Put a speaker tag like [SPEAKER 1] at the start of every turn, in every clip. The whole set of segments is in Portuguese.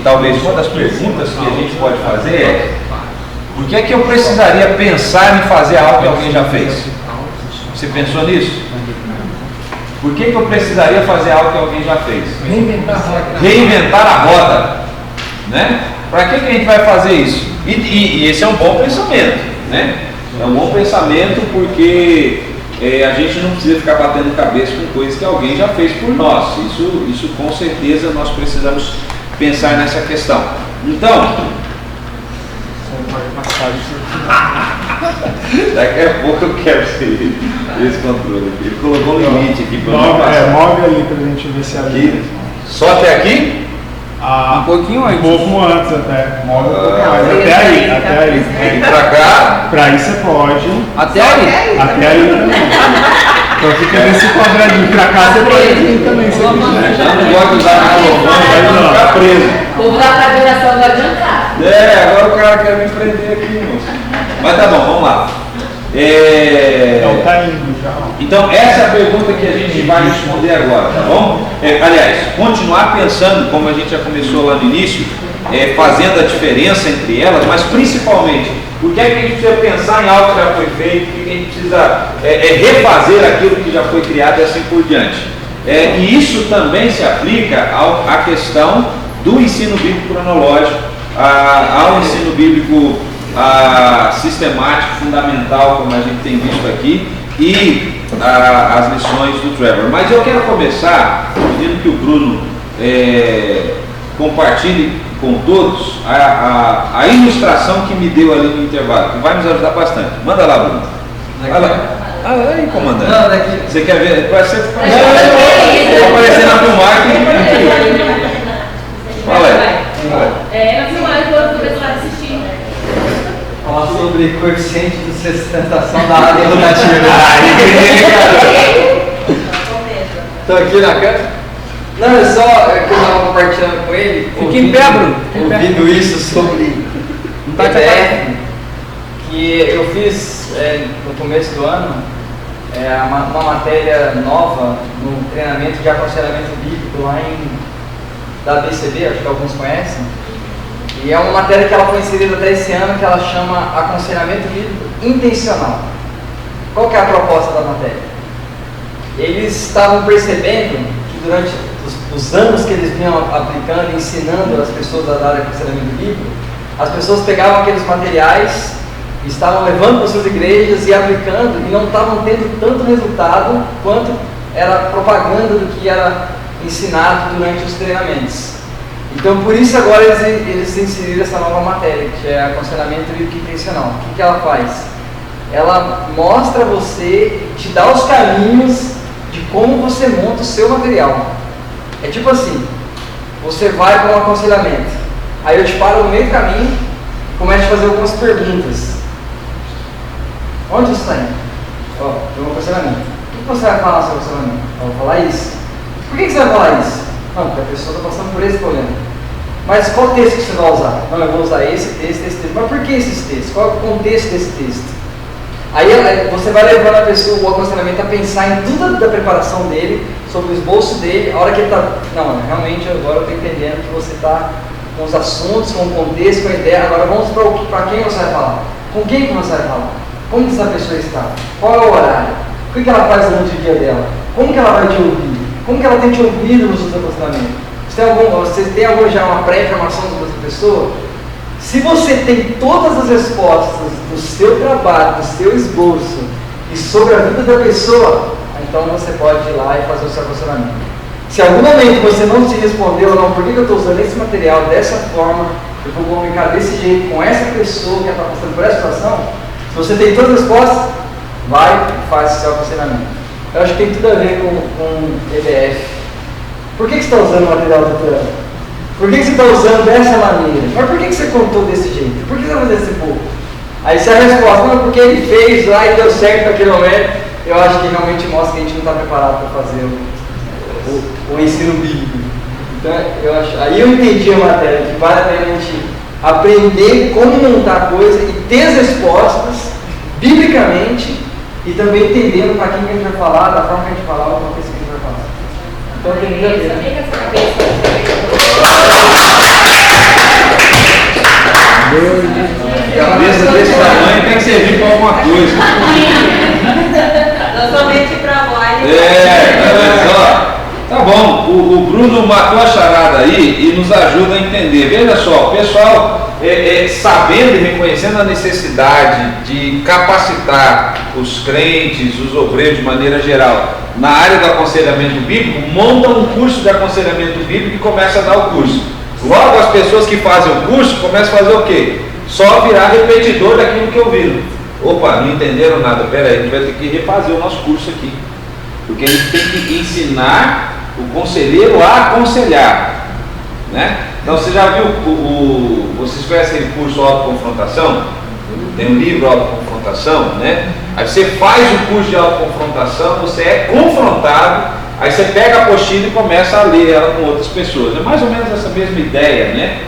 [SPEAKER 1] talvez uma das perguntas que a gente pode fazer é: por que é que eu precisaria pensar em fazer algo que alguém já fez? Você pensou nisso? Por que eu precisaria fazer algo que alguém já fez? Reinventar a roda, né? Para que a gente vai fazer isso? E esse é um bom pensamento, né? É um bom pensamento porque a gente não precisa ficar batendo cabeça com coisas que alguém já fez por nós. Isso com certeza nós precisamos pensar nessa questão. Então, daqui a pouco eu quero esse controle aqui. Ele colocou um limite aqui para
[SPEAKER 2] move ali para a gente ver se aqui.
[SPEAKER 1] Só até aqui?
[SPEAKER 2] Um pouquinho antes. Um pouco antes até. Move um pouco mais. Até aí.
[SPEAKER 1] E para cá?
[SPEAKER 2] Para aí você pode.
[SPEAKER 3] Até aí?
[SPEAKER 2] Até aí também. Então fica nesse quadradinho. Para cá você pode vir também.
[SPEAKER 1] Já não pode usar mais não ficar preso.
[SPEAKER 4] Vou usar a cadeiração da adiantar.
[SPEAKER 1] Agora o cara quer me prender aqui, moço. Mas tá bom, vamos lá.
[SPEAKER 2] Não, tá indo já.
[SPEAKER 1] Então, essa é a pergunta que a gente vai responder agora, tá bom? Aliás, continuar pensando, como a gente já começou lá no início, fazendo a diferença entre elas, mas principalmente, por que é que a gente precisa pensar em algo que já foi feito, por que a gente precisa refazer aquilo que já foi criado e assim por diante. E isso também se aplica à questão do ensino bíblico cronológico, ao ensino bíblico sistemático, fundamental, como a gente tem visto aqui, e as lições do Trevor. Mas eu quero começar pedindo que o Bruno compartilhe com todos a ilustração que me deu ali no intervalo, que vai nos ajudar bastante. Manda lá, Bruno. Aí, comandante.
[SPEAKER 3] Não, daqui.
[SPEAKER 1] Você quer ver? Vai aparecer na filmagem. Fala aí.
[SPEAKER 4] Na filmagem eu começar a assistir.
[SPEAKER 3] Falar sobre coeficiente de sustentação da área educativa. Estou aqui na câmera. Não, é só que eu estava compartilhando com ele.
[SPEAKER 5] Fica em pé, Bruno.
[SPEAKER 3] Ouvindo isso sobre PDF, que eu fiz no começo do ano uma matéria nova no treinamento de aconselhamento bíblico lá da BCB, acho que alguns conhecem. E é uma matéria que ela foi inserida até esse ano, que ela chama Aconselhamento Bíblico Intencional. Qual que é a proposta da matéria? Eles estavam percebendo que durante os anos que eles vinham aplicando e ensinando as pessoas a dar aconselhamento bíblico, as pessoas pegavam aqueles materiais, estavam levando para suas igrejas e aplicando, e não estavam tendo tanto resultado quanto era propaganda do que era ensinado durante os treinamentos. Então, por isso agora eles inseriram essa nova matéria, que é aconselhamento bíblico intencional. O que ela faz? Ela mostra você, te dá os caminhos de como você monta o seu material. É tipo assim, você vai para um aconselhamento, aí eu te paro no meio do caminho e começo a fazer algumas perguntas. Onde você está indo? Tem um aconselhamento. O que você vai falar sobre o aconselhamento? Eu vou falar isso. Por que você vai falar isso? Não, porque a pessoa está passando por esse problema. Mas qual texto que você vai usar? Não, eu vou usar esse texto. Mas por que esses textos? Qual é o contexto desse texto? Aí você vai levando a pessoa, o aconselhamento, a pensar em tudo da preparação dele, sobre o esboço dele, a hora que ele está... Não, realmente agora eu estou entendendo que você está com os assuntos, com o contexto, com a ideia. Agora vamos para quem você vai falar? Com quem que você vai falar? Como que essa pessoa está? Qual é o horário? O que ela faz durante o dia dela? Como que ela vai te ouvir? Como que ela tem te ouvido nos seus aconselhamentos? Você tem já uma pré-informação sobre essa pessoa? Se você tem todas as respostas do seu trabalho, do seu esboço e sobre a vida da pessoa, então você pode ir lá e fazer o seu aconselhamento. Se em algum momento você não se respondeu, não, por que eu estou usando esse material dessa forma, eu vou comunicar desse jeito com essa pessoa que está passando por essa situação, se você tem todas as respostas, vai e faz o seu aconselhamento. Eu acho que tem tudo a ver com EBF. Por que você está usando o material do Trevor? Por que você está usando dessa maneira? Mas por que você contou desse jeito? Por que você vai fazer esse pouco? Aí se a resposta não é porque ele fez lá e deu certo naquele momento, eu acho que realmente mostra que a gente não está preparado para fazer o ensino bíblico. Então aí eu entendi a matéria, que vale a pena a gente aprender como montar a coisa e ter as respostas biblicamente e também entendendo para quem que a gente vai falar, da forma que a gente vai falar, o contexto que a gente vai falar. Então tem muito a ver.
[SPEAKER 1] alguma coisa.
[SPEAKER 4] Não somente para voz.
[SPEAKER 1] Olha só. Tá bom, o Bruno matou a charada aí e nos ajuda a entender. Veja só, o pessoal sabendo e reconhecendo a necessidade de capacitar os crentes, os obreiros de maneira geral, na área do aconselhamento bíblico, monta um curso de aconselhamento bíblico e começa a dar o curso. Logo as pessoas que fazem o curso começam a fazer o quê? Só virar repetidor daquilo que ouviram. Opa, não entenderam nada, peraí, a gente vai ter que refazer o nosso curso aqui. Porque a gente tem que ensinar o conselheiro a aconselhar, né? Então você já viu, vocês conhecem aquele curso autoconfrontação? Tem um livro autoconfrontação, né? Aí você faz o curso de autoconfrontação, você é confrontado, aí você pega a apostila e começa a ler ela com outras pessoas. É mais ou menos essa mesma ideia, né?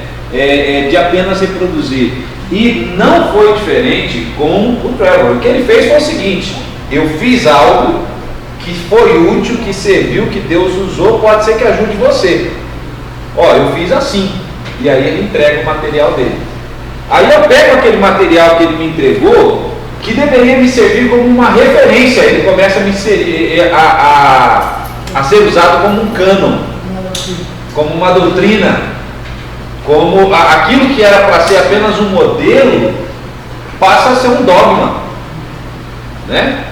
[SPEAKER 1] De apenas reproduzir. E não foi diferente com o Trevor. O que ele fez foi o seguinte: eu fiz algo que foi útil, que serviu, que Deus usou, pode ser que ajude você. Ó, eu fiz assim. E aí ele entrega o material dele. Aí eu pego aquele material que ele me entregou, que deveria me servir como uma referência. Ele começa a ser usado como um cânon, como uma doutrina, como aquilo que era para ser apenas um modelo, passa a ser um dogma, né?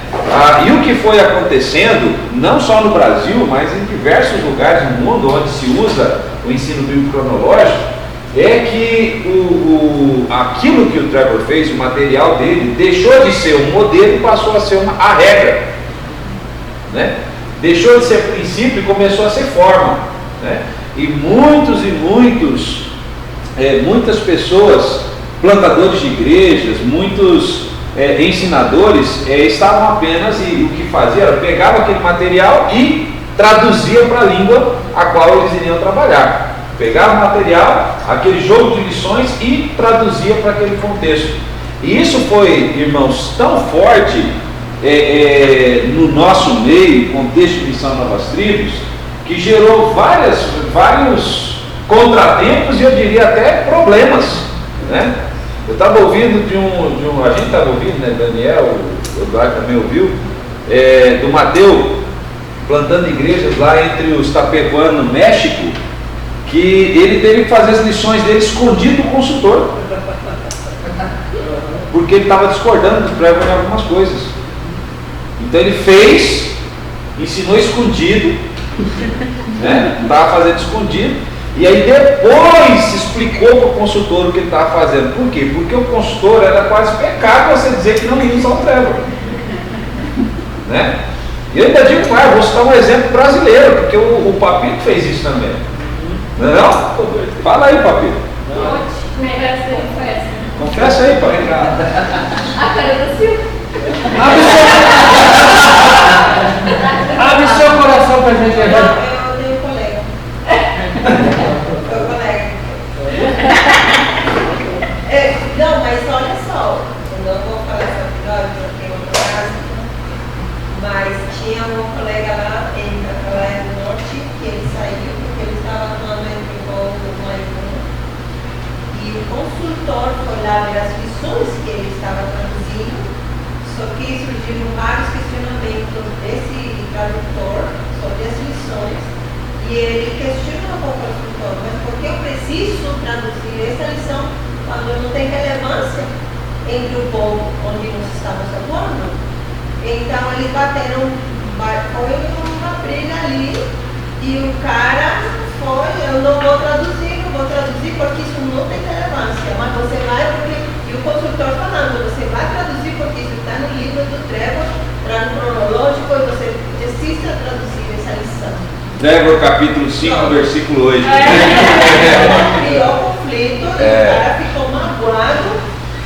[SPEAKER 1] E o que foi acontecendo, não só no Brasil, mas em diversos lugares do mundo onde se usa o ensino bíblico cronológico, é que aquilo que o Trevor fez, o material dele, deixou de ser um modelo e passou a ser a regra, né? Deixou de ser princípio e começou a ser forma, né? E muitas pessoas, plantadores de igrejas, muitos ensinadores estavam apenas, e o que fazia era pegava aquele material e traduzia para a língua a qual eles iriam trabalhar. Pegava o material, aquele jogo de lições, e traduzia para aquele contexto. E isso foi, irmãos, tão forte no nosso meio, contexto de Missão Novas Tribos, que gerou vários contratempos e eu diria até problemas, né? Eu estava ouvindo a gente estava ouvindo, né, Daniel, o Eduardo também ouviu, do Mateus, plantando igrejas lá entre os Tapecuã, no México, que ele teve que fazer as lições dele escondido do consultor, porque ele estava discordando do Trevor em algumas coisas. Então ele fez, ensinou escondido, né? Estava fazendo escondido. E aí depois explicou para o consultor o que ele estava fazendo. Por quê? Porque o consultor era quase pecado você dizer que não ia usar o Trevor, né? E eu ainda digo, vou citar um exemplo brasileiro, porque o Papito fez isso também. Não é não? Fala aí, Papito. Confessa aí, Papito.
[SPEAKER 4] A cara do Silvio.
[SPEAKER 2] Abre seu coração pra gente ver.
[SPEAKER 5] Eu tenho um colega. Meu colega. Não, mas olha só, eu não vou falar essa história porque é outro caso, mas tinha um colega lá do norte que ele saiu porque ele estava atuando entre o povo do Maicon, e o consultor foi lá ver as lições que ele estava traduzindo, só que surgiram vários questionamentos desse tradutor sobre as lições. E ele questionou o consultor, mas por que eu preciso traduzir essa lição quando não tem relevância entre o povo onde nós estamos atuando? Então eles bateram, foi uma briga ali, e o cara foi, eu não vou traduzir porque isso não tem relevância, mas você vai porque, e o consultor falando, você vai traduzir porque isso está no livro do Trevor, está no cronológico, e você precisa traduzir essa lição.
[SPEAKER 1] Trevor capítulo 5, versículo 8.
[SPEAKER 5] Criou conflito, e o cara ficou magoado,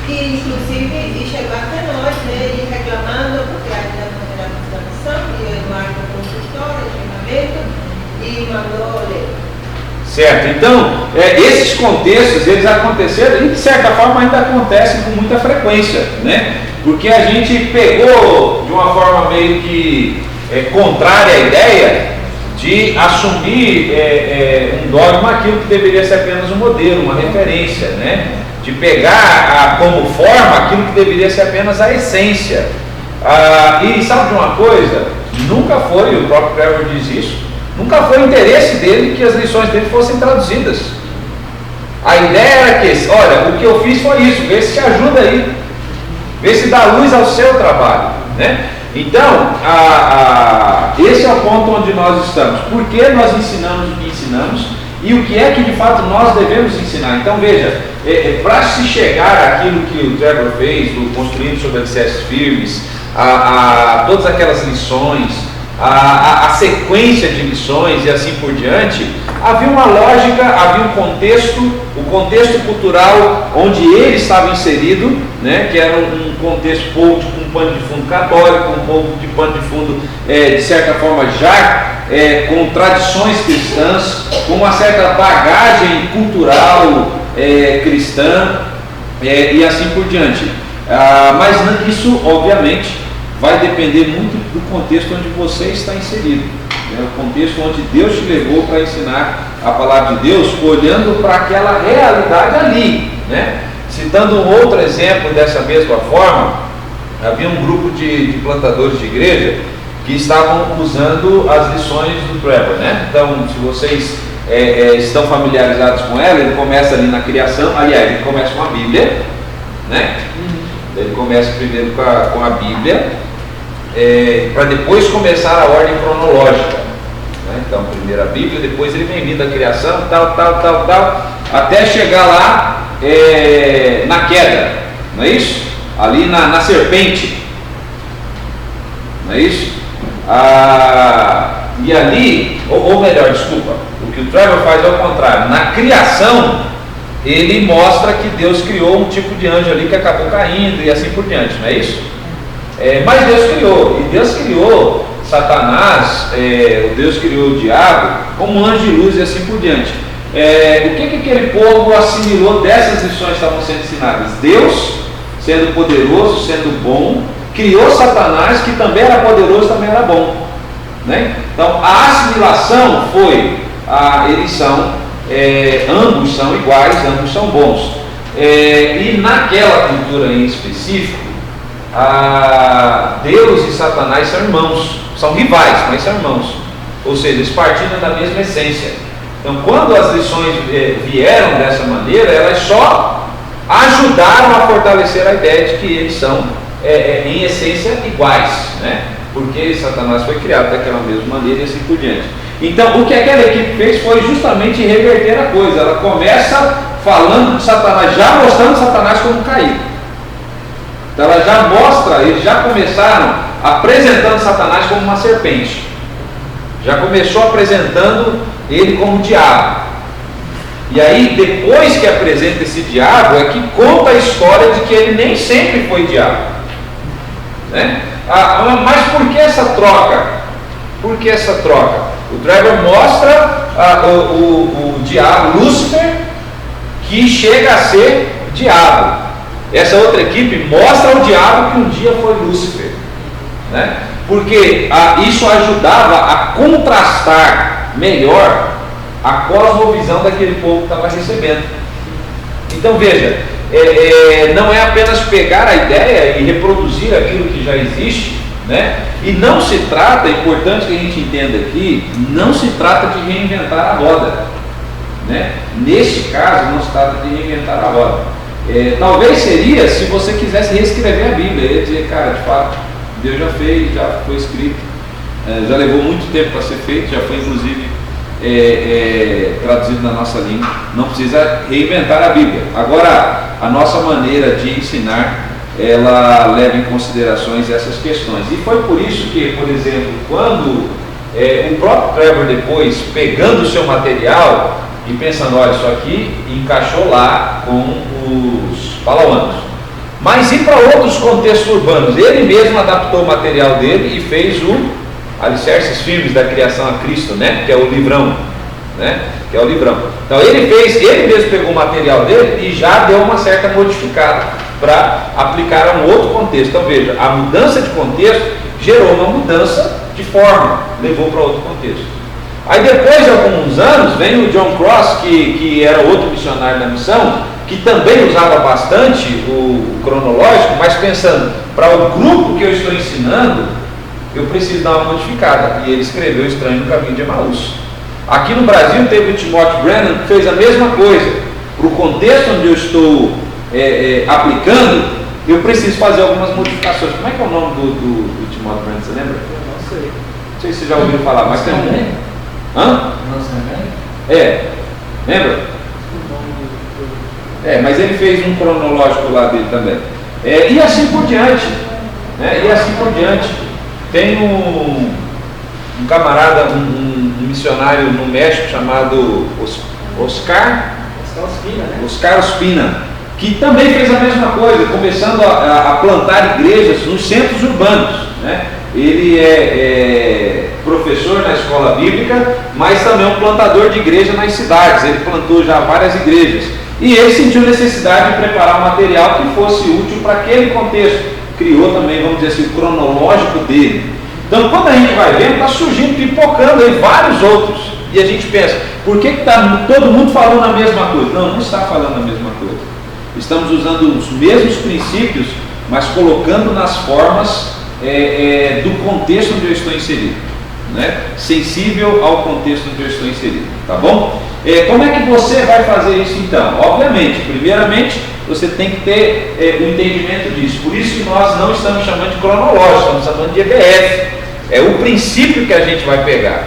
[SPEAKER 5] e inclusive chegou até nós, né, e reclamando, porque ainda não era a missão, e o Eduardo consultor, o treinamento, e mandou ler.
[SPEAKER 1] Certo, então, esses contextos, eles aconteceram, e de certa forma ainda acontecem com muita frequência, né? Porque a gente pegou de uma forma meio que contrária à ideia, de assumir um dogma, aquilo que deveria ser apenas um modelo, uma referência, né? De pegar como forma aquilo que deveria ser apenas a essência. E sabe de uma coisa? Nunca foi, o próprio Trevor diz isso, nunca foi o interesse dele que as lições dele fossem traduzidas. A ideia era que, olha, o que eu fiz foi isso, vê se te ajuda aí, vê se dá luz ao seu trabalho, né? Então, esse é o ponto onde nós estamos. Por que nós ensinamos o que ensinamos e o que é que de fato nós devemos ensinar? Então veja, para se chegar àquilo que o Trevor fez, o Construindo sobre Alicerces Firmes, todas aquelas lições, a sequência de lições e assim por diante, havia uma lógica, havia um contexto, o contexto cultural onde ele estava inserido, né, que era um contexto povo com um pano de fundo católico, um povo de pano de fundo, de certa forma, já com tradições cristãs, com uma certa bagagem cultural cristã, e assim por diante. Mas isso, obviamente, vai depender muito do contexto onde você está inserido, né? O contexto onde Deus te levou para ensinar a palavra de Deus, olhando para aquela realidade ali, né? Citando um outro exemplo dessa mesma forma, havia um grupo de plantadores de igreja que estavam usando as lições do Trevor, né? Então, se vocês estão familiarizados com ela, ele começa ali na criação, aliás, ele começa com a Bíblia, né? Ele começa primeiro com a Bíblia, para depois começar a ordem cronológica, né? Então, primeiro a Bíblia, depois ele vem vindo a criação, tal, até chegar lá na queda, não é isso? Ali na serpente, não é isso? E ali, ou melhor, desculpa, o que o Trevor faz é o contrário. Na criação, ele mostra que Deus criou um tipo de anjo ali que acabou caindo e assim por diante, não é isso? Mas Deus criou, e Deus criou Satanás, Deus criou o diabo como um anjo de luz e assim por diante. O que aquele povo assimilou dessas lições que estavam sendo ensinadas? Deus, sendo poderoso, sendo bom, criou Satanás, que também era poderoso, também era bom, né? Então a assimilação foi, eles são, ambos são iguais, ambos são bons, e naquela cultura em específico, Deus e Satanás são irmãos, são rivais, mas são irmãos, ou seja, eles partilham da mesma essência. Então, quando as lições vieram dessa maneira, elas só ajudaram a fortalecer a ideia de que eles são, em essência, iguais, né? Porque Satanás foi criado daquela mesma maneira e assim por diante. Então, o que aquela equipe fez foi justamente reverter a coisa. Ela começa falando de Satanás, já mostrando Satanás como caído. Então, ela já mostra, eles já começaram apresentando Satanás como uma serpente. Já começou apresentando ele como diabo. E aí, depois que apresenta esse diabo, é que conta a história de que ele nem sempre foi diabo, né? Mas por que essa troca? Por que essa troca? O Trevor mostra o diabo, Lúcifer, que chega a ser diabo. Essa outra equipe mostra o diabo que um dia foi Lúcifer, né? Porque isso ajudava a contrastar melhor a cosmovisão daquele povo que estava recebendo. Então veja, não é apenas pegar a ideia e reproduzir aquilo que já existe, né? E não se trata, é importante que a gente entenda aqui, não se trata de reinventar a roda, né? Neste caso não se trata de reinventar a roda. Talvez seria se você quisesse reescrever a Bíblia, ia dizer, cara, de fato, Deus já fez, já foi escrito, já levou muito tempo para ser feito, já foi inclusive traduzido na nossa língua, não precisa reinventar a Bíblia. Agora, a nossa maneira de ensinar, ela leva em considerações essas questões. E foi por isso que, por exemplo, quando o próprio Trevor depois, pegando o seu material e pensando, olha, isso aqui encaixou lá com os palauanos. Mas e para outros contextos urbanos? Ele mesmo adaptou o material dele e fez o Alicerces Firmes da Criação a Cristo, né? Que é o livrão, né? Que é o livrão. Então ele mesmo pegou o material dele e já deu uma certa modificada para aplicar a um outro contexto. Então veja, a mudança de contexto gerou uma mudança de forma, levou para outro contexto. Aí depois de alguns anos, vem o John Cross, que era outro missionário da missão, que também usava bastante o cronológico, mas pensando, para o grupo que eu estou ensinando, eu preciso dar uma modificada. E ele escreveu Estranho no Caminho de Emaús. Aqui no Brasil teve o Timothy Brennan, que fez a mesma coisa. Para o contexto onde eu estou aplicando, eu preciso fazer algumas modificações. Como é que é o nome do Timothy Brennan, você lembra?
[SPEAKER 3] Não sei.
[SPEAKER 1] Não sei se você já ouviu falar, mas tem um... Hã? Lembra? Mas ele fez um cronológico lá dele também. E assim por diante. E assim por diante. Tem um camarada, um missionário no México chamado Oscar Ospina, que também fez a mesma coisa, começando a plantar igrejas nos centros urbanos. Ele é professor na escola bíblica, mas também um plantador de igreja nas cidades. Ele plantou já várias igrejas. E ele sentiu necessidade de preparar um material que fosse útil para aquele contexto. Criou também, vamos dizer assim, o cronológico dele. Então, quando a gente vai vendo, está surgindo, pipocando aí vários outros. E a gente pensa, por que está todo mundo falando a mesma coisa? Não está falando a mesma coisa. Estamos usando os mesmos princípios, mas colocando nas formas do contexto onde eu estou inserido. Sensível ao contexto onde eu estou inserido. Tá bom? Como é que você vai fazer isso então? Obviamente, primeiramente, você tem que ter o entendimento disso. Por isso que nós não estamos chamando de cronológico, estamos chamando de EBF. É o princípio que a gente vai pegar.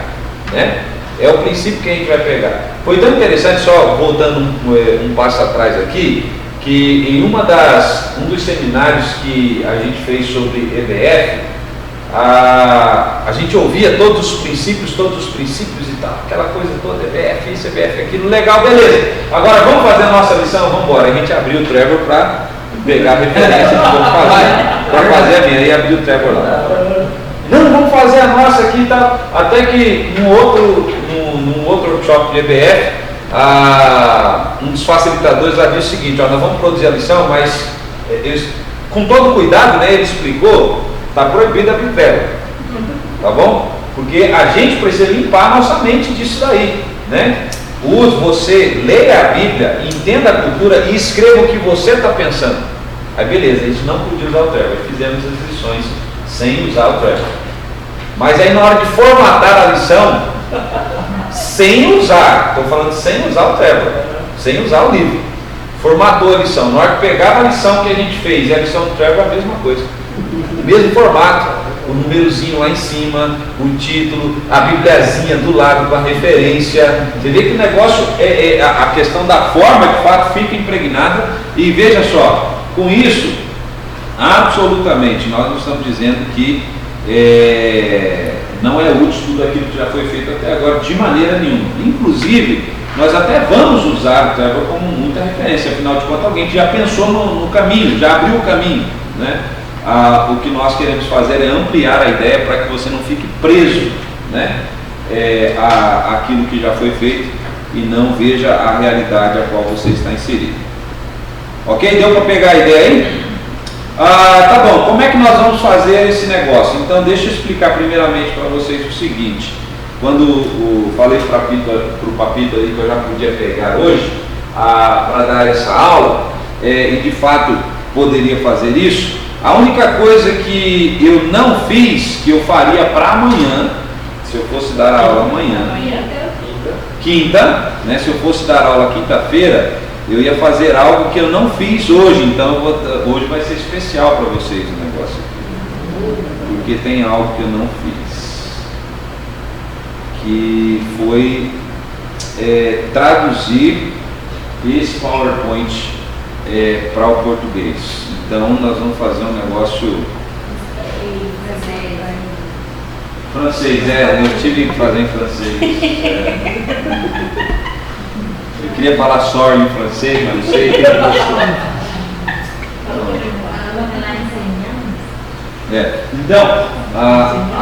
[SPEAKER 1] É o princípio que a gente vai pegar. Foi tão interessante, só voltando um passo atrás aqui, que em um dos seminários que a gente fez sobre EBF, a gente ouvia todos os princípios e tal, aquela coisa toda, EBF, isso, EBF, aquilo, legal, beleza. Agora vamos fazer a nossa lição, vamos embora. A gente abriu o Trevor para pegar a referência que vamos fazer, para fazer a minha, e abriu o Trevor lá. Não, vamos fazer a nossa aqui e tal. Até que num outro workshop de EBF, um dos facilitadores lá disse o seguinte: nós vamos produzir a lição, mas com todo cuidado, ele explicou, está proibido abrir Trevor, tá bom? Porque a gente precisa limpar a nossa mente disso daí, Você leia a Bíblia, entenda a cultura e escreva o que você está pensando. Aí beleza, a gente não podia usar o Trevor, fizemos as lições sem usar o Trevor. Mas aí na hora de formatar a lição, sem usar, estou falando sem usar o Trevor, sem usar o livro, formatou a lição. Na hora de pegar a lição que a gente fez e a lição do Trevor é a mesma coisa, mesmo formato, o númerozinho lá em cima, o título, a bibliazinha do lado com a referência. Você vê que o negócio a questão da forma de fato fica impregnada. E veja só, com isso, absolutamente, nós não estamos dizendo que não é útil tudo aquilo que já foi feito até agora, de maneira nenhuma. Inclusive, nós até vamos usar o Trevor como muita referência, afinal de contas alguém já pensou no caminho, já abriu o caminho, o que nós queremos fazer é ampliar a ideia para que você não fique preso àquilo que já foi feito e não veja a realidade a qual você está inserido. Ok? Deu para pegar a ideia aí? Tá bom, como é que nós vamos fazer esse negócio? Então deixa eu explicar primeiramente para vocês o seguinte. Quando falei para o Papito aí que eu já podia pegar hoje para dar essa aula, e de fato poderia fazer isso, a única coisa que eu não fiz, que eu faria para amanhã, se eu fosse dar aula amanhã, quinta, se eu fosse dar aula quinta-feira, eu ia fazer algo que eu não fiz hoje, então hoje vai ser especial para vocês o negócio aqui, porque tem algo que eu não fiz, que foi traduzir esse PowerPoint para o português. Então nós vamos fazer um negócio francês, eu tive que fazer em francês. Eu queria falar sorry em francês, mas não sei. Então,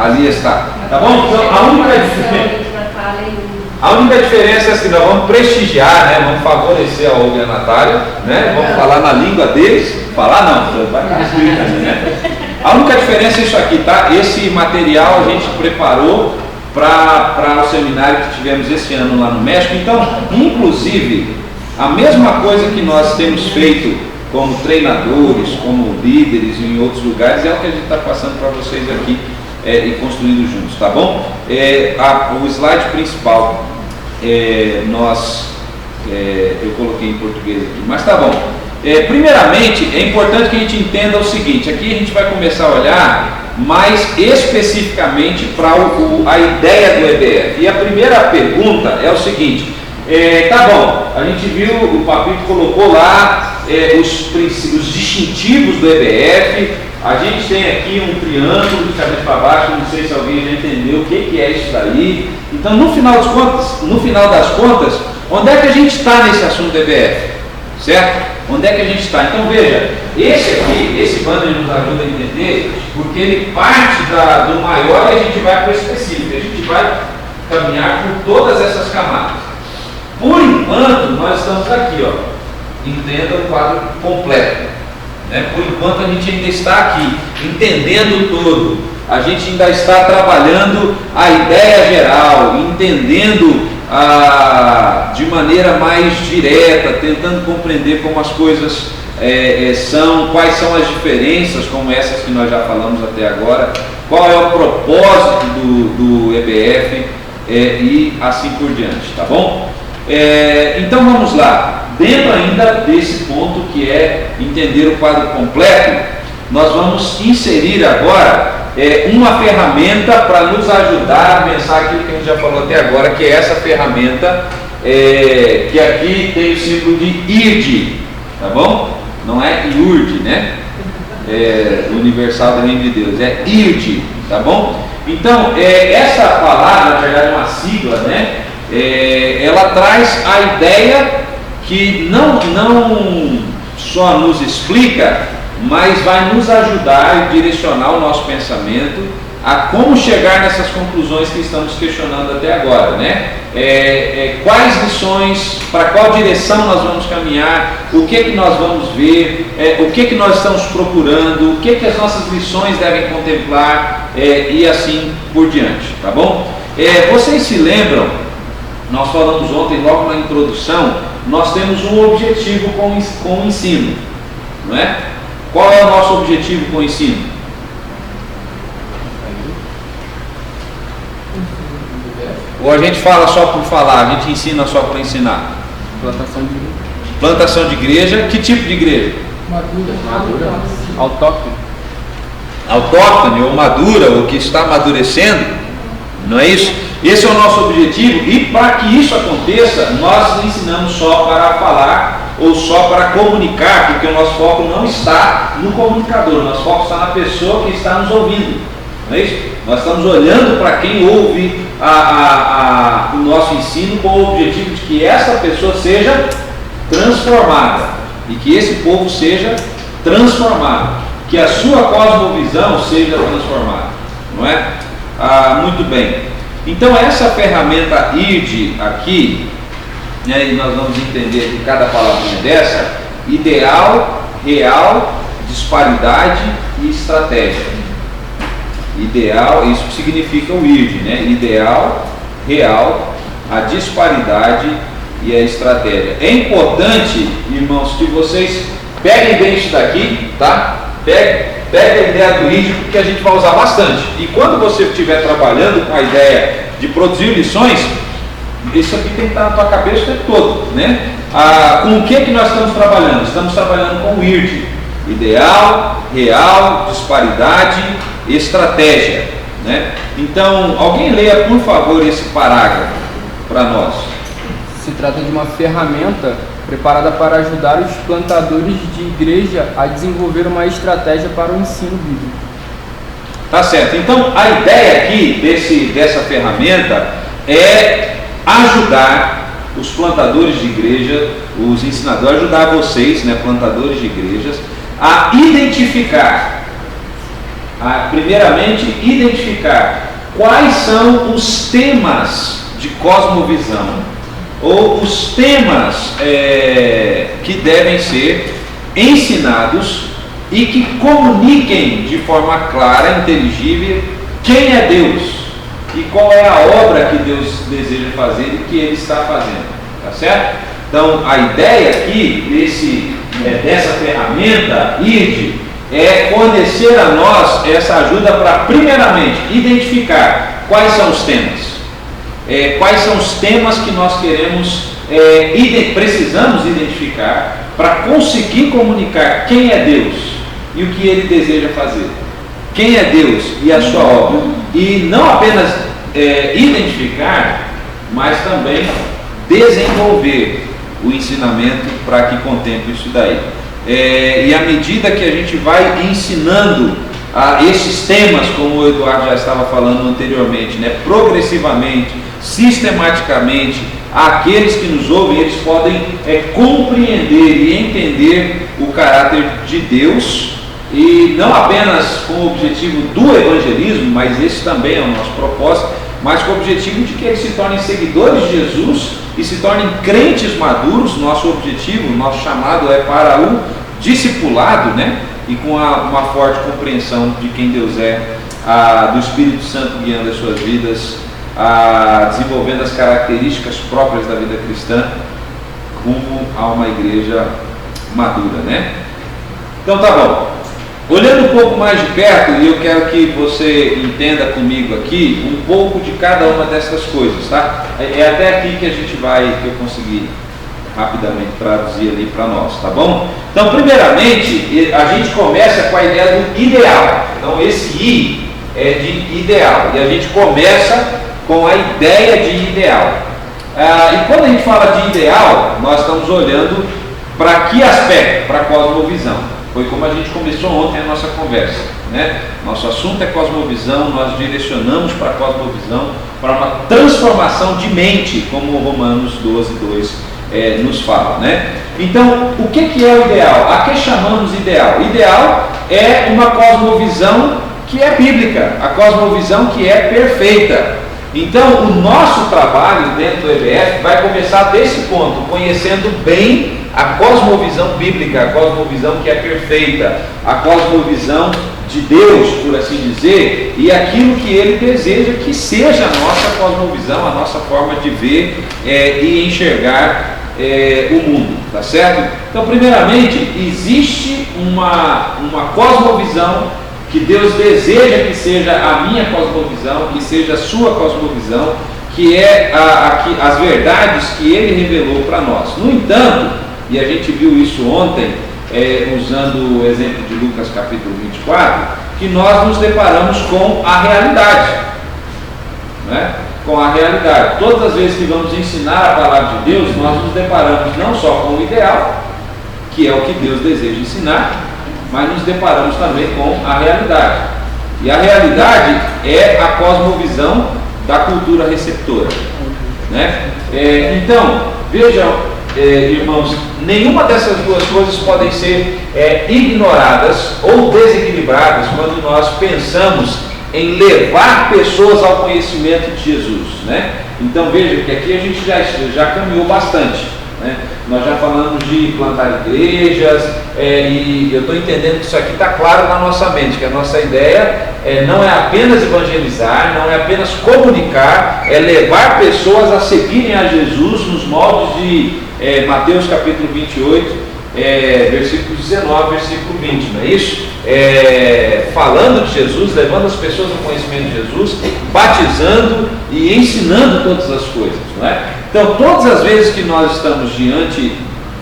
[SPEAKER 1] ali está. Tá bom? Então, a única diferença é que nós vamos prestigiar, vamos favorecer a Olga e a Natália, vamos falar na língua deles. Falar não, vai ficar escrito ali, A única diferença é isso aqui, tá? Esse material a gente preparou para o seminário que tivemos esse ano lá no México. Então, inclusive, a mesma coisa que nós temos feito como treinadores, como líderes em outros lugares, é o que a gente está passando para vocês aqui e construindo juntos, tá bom? O slide principal, eu coloquei em português aqui, mas tá bom. Primeiramente, é importante que a gente entenda o seguinte: aqui a gente vai começar a olhar mais especificamente para a ideia do EBF. E a primeira pergunta é o seguinte: tá bom, a gente viu, o Papito colocou lá os distintivos do EBF. A gente tem aqui um triângulo de cabeça para baixo, não sei se alguém já entendeu o que é isso daí. Então, no final das contas, onde é que a gente está nesse assunto do EBF? Certo? Onde é que a gente está? Então veja, esse banner nos ajuda a entender, porque ele parte do maior e a gente vai para o específico. A gente vai caminhar por todas essas camadas. Por enquanto, nós estamos aqui, ó. Entenda o quadro completo. Por enquanto a gente ainda está aqui, entendendo todo. A gente ainda está trabalhando a ideia geral, entendendo de maneira mais direta, tentando compreender como as coisas são, quais são as diferenças, como essas que nós já falamos até agora, qual é o propósito do EBF e assim por diante, tá bom? Então vamos lá. Dentro ainda desse ponto que é entender o quadro completo, nós vamos inserir agora uma ferramenta para nos ajudar a pensar aquilo que a gente já falou até agora, que é essa ferramenta que aqui tem o símbolo de IRD, tá bom? Não é IURD, né? Universal do Reino de Deus, é IRD, tá bom? Então, essa palavra, na verdade é uma sigla, né? Ela traz a ideia que não só nos explica, mas vai nos ajudar e direcionar o nosso pensamento a como chegar nessas conclusões que estamos questionando até agora, né? Quais lições, para qual direção nós vamos caminhar, o que nós vamos ver, o que nós estamos procurando, o que as nossas lições devem contemplar e assim por diante, tá bom? Vocês se lembram, nós falamos ontem logo na introdução, nós temos um objetivo com o ensino, não é? Qual é o nosso objetivo com o ensino? Ou a gente fala só por falar, a gente ensina só por ensinar?
[SPEAKER 2] Plantação de igreja.
[SPEAKER 1] Plantação de igreja, que tipo de igreja?
[SPEAKER 2] Madura. Autóctone.
[SPEAKER 1] Autóctone ou madura, ou que está amadurecendo, não é isso? Esse é o nosso objetivo, e para que isso aconteça, nós não ensinamos só para falar ou só para comunicar, porque o nosso foco não está no comunicador, o nosso foco está na pessoa que está nos ouvindo, não é isso? Nós estamos olhando para quem ouve o nosso ensino com o objetivo de que essa pessoa seja transformada e que esse povo seja transformado, que a sua cosmovisão seja transformada, não é? Muito bem. Então essa ferramenta IRD aqui, né, e nós vamos entender aqui cada palavrinha dessa: ideal, real, disparidade e estratégia. Ideal, isso significa o IRD, né? Ideal, real, a disparidade e a estratégia. É importante, irmãos, que vocês peguem bem isso daqui, tá? Pega a ideia do IRD, porque a gente vai usar bastante. E quando você estiver trabalhando com a ideia de produzir lições, isso aqui tem que estar na tua cabeça o tempo todo, né? Com o que nós estamos trabalhando? Estamos trabalhando com o IRD: ideal, real, disparidade, estratégia, né? Então, alguém leia, por favor, esse parágrafo para nós.
[SPEAKER 2] Se trata de uma ferramenta preparada para ajudar os plantadores de igreja a desenvolver uma estratégia para o ensino bíblico.
[SPEAKER 1] Tá certo. Então, a ideia aqui dessa ferramenta é ajudar os plantadores de igreja, os ensinadores, ajudar vocês, né, plantadores de igrejas, a identificar, primeiramente, identificar quais são os temas de cosmovisão, ou os temas que devem ser ensinados e que comuniquem de forma clara, inteligível, quem é Deus, e qual é a obra que Deus deseja fazer e que Ele está fazendo, tá certo? Então, a ideia aqui dessa ferramenta ID é fornecer a nós essa ajuda para, primeiramente, identificar quais são os temas. Quais são os temas que nós queremos, precisamos identificar para conseguir comunicar quem é Deus e o que Ele deseja fazer. Quem é Deus e a sua obra. E não apenas identificar, mas também desenvolver o ensinamento para que contemple isso daí. E à medida que a gente vai ensinando esses temas, como o Eduardo já estava falando anteriormente, né, progressivamente, sistematicamente, aqueles que nos ouvem, eles podem compreender e entender o caráter de Deus, e não apenas com o objetivo do evangelismo, mas esse também é o nosso propósito, mas com o objetivo de que eles se tornem seguidores de Jesus e se tornem crentes maduros. Nosso objetivo, nosso chamado é para o discipulado, né? E com uma forte compreensão de quem Deus é, do Espírito Santo guiando as suas vidas, desenvolvendo as características próprias da vida cristã, rumo a uma igreja madura, né? Então tá bom. Olhando um pouco mais de perto, e eu quero que você entenda comigo aqui um pouco de cada uma dessas coisas, tá? É até aqui que eu consegui rapidamente traduzir ali para nós, tá bom? Então, primeiramente, a gente começa com a ideia do ideal. Então, esse I é de ideal, e a gente começa com a ideia de ideal. E quando a gente fala de ideal, nós estamos olhando para que aspecto? Para a cosmovisão. Foi como a gente começou ontem a nossa conversa, né? Nosso assunto é cosmovisão, nós direcionamos para a cosmovisão, para uma transformação de mente, como Romanos 12:2 nos fala, né? Então, o que é o ideal? A que chamamos ideal? Ideal é uma cosmovisão que é bíblica, a cosmovisão que é perfeita. Então, o nosso trabalho dentro do EBF vai começar desse ponto, conhecendo bem a cosmovisão bíblica, a cosmovisão que é perfeita, a cosmovisão de Deus, por assim dizer, e aquilo que Ele deseja que seja a nossa cosmovisão, a nossa forma de ver e enxergar o mundo, tá certo? Então, primeiramente, existe uma cosmovisão que Deus deseja que seja a minha cosmovisão, que seja a sua cosmovisão, que é as verdades que Ele revelou para nós. No entanto, e a gente viu isso ontem, usando o exemplo de Lucas capítulo 24, que nós nos deparamos com a realidade, né? Com a realidade. Todas as vezes que vamos ensinar a palavra de Deus, nós nos deparamos não só com o ideal, que é o que Deus deseja ensinar, mas nos deparamos também com a realidade. E a realidade é a cosmovisão da cultura receptora, né? Então, vejam, irmãos, nenhuma dessas duas coisas podem ser ignoradas ou desequilibradas quando nós pensamos em levar pessoas ao conhecimento de Jesus, né? Então veja que aqui a gente já caminhou bastante, né? Nós já falamos de plantar igrejas, e eu estou entendendo que isso aqui está claro na nossa mente, que a nossa ideia não é apenas evangelizar, não é apenas comunicar, é levar pessoas a seguirem a Jesus nos moldes de Mateus capítulo 28, versículo 19, versículo 20, não é isso? Falando de Jesus, levando as pessoas ao conhecimento de Jesus, batizando e ensinando todas as coisas, não é? Então, todas as vezes que nós estamos diante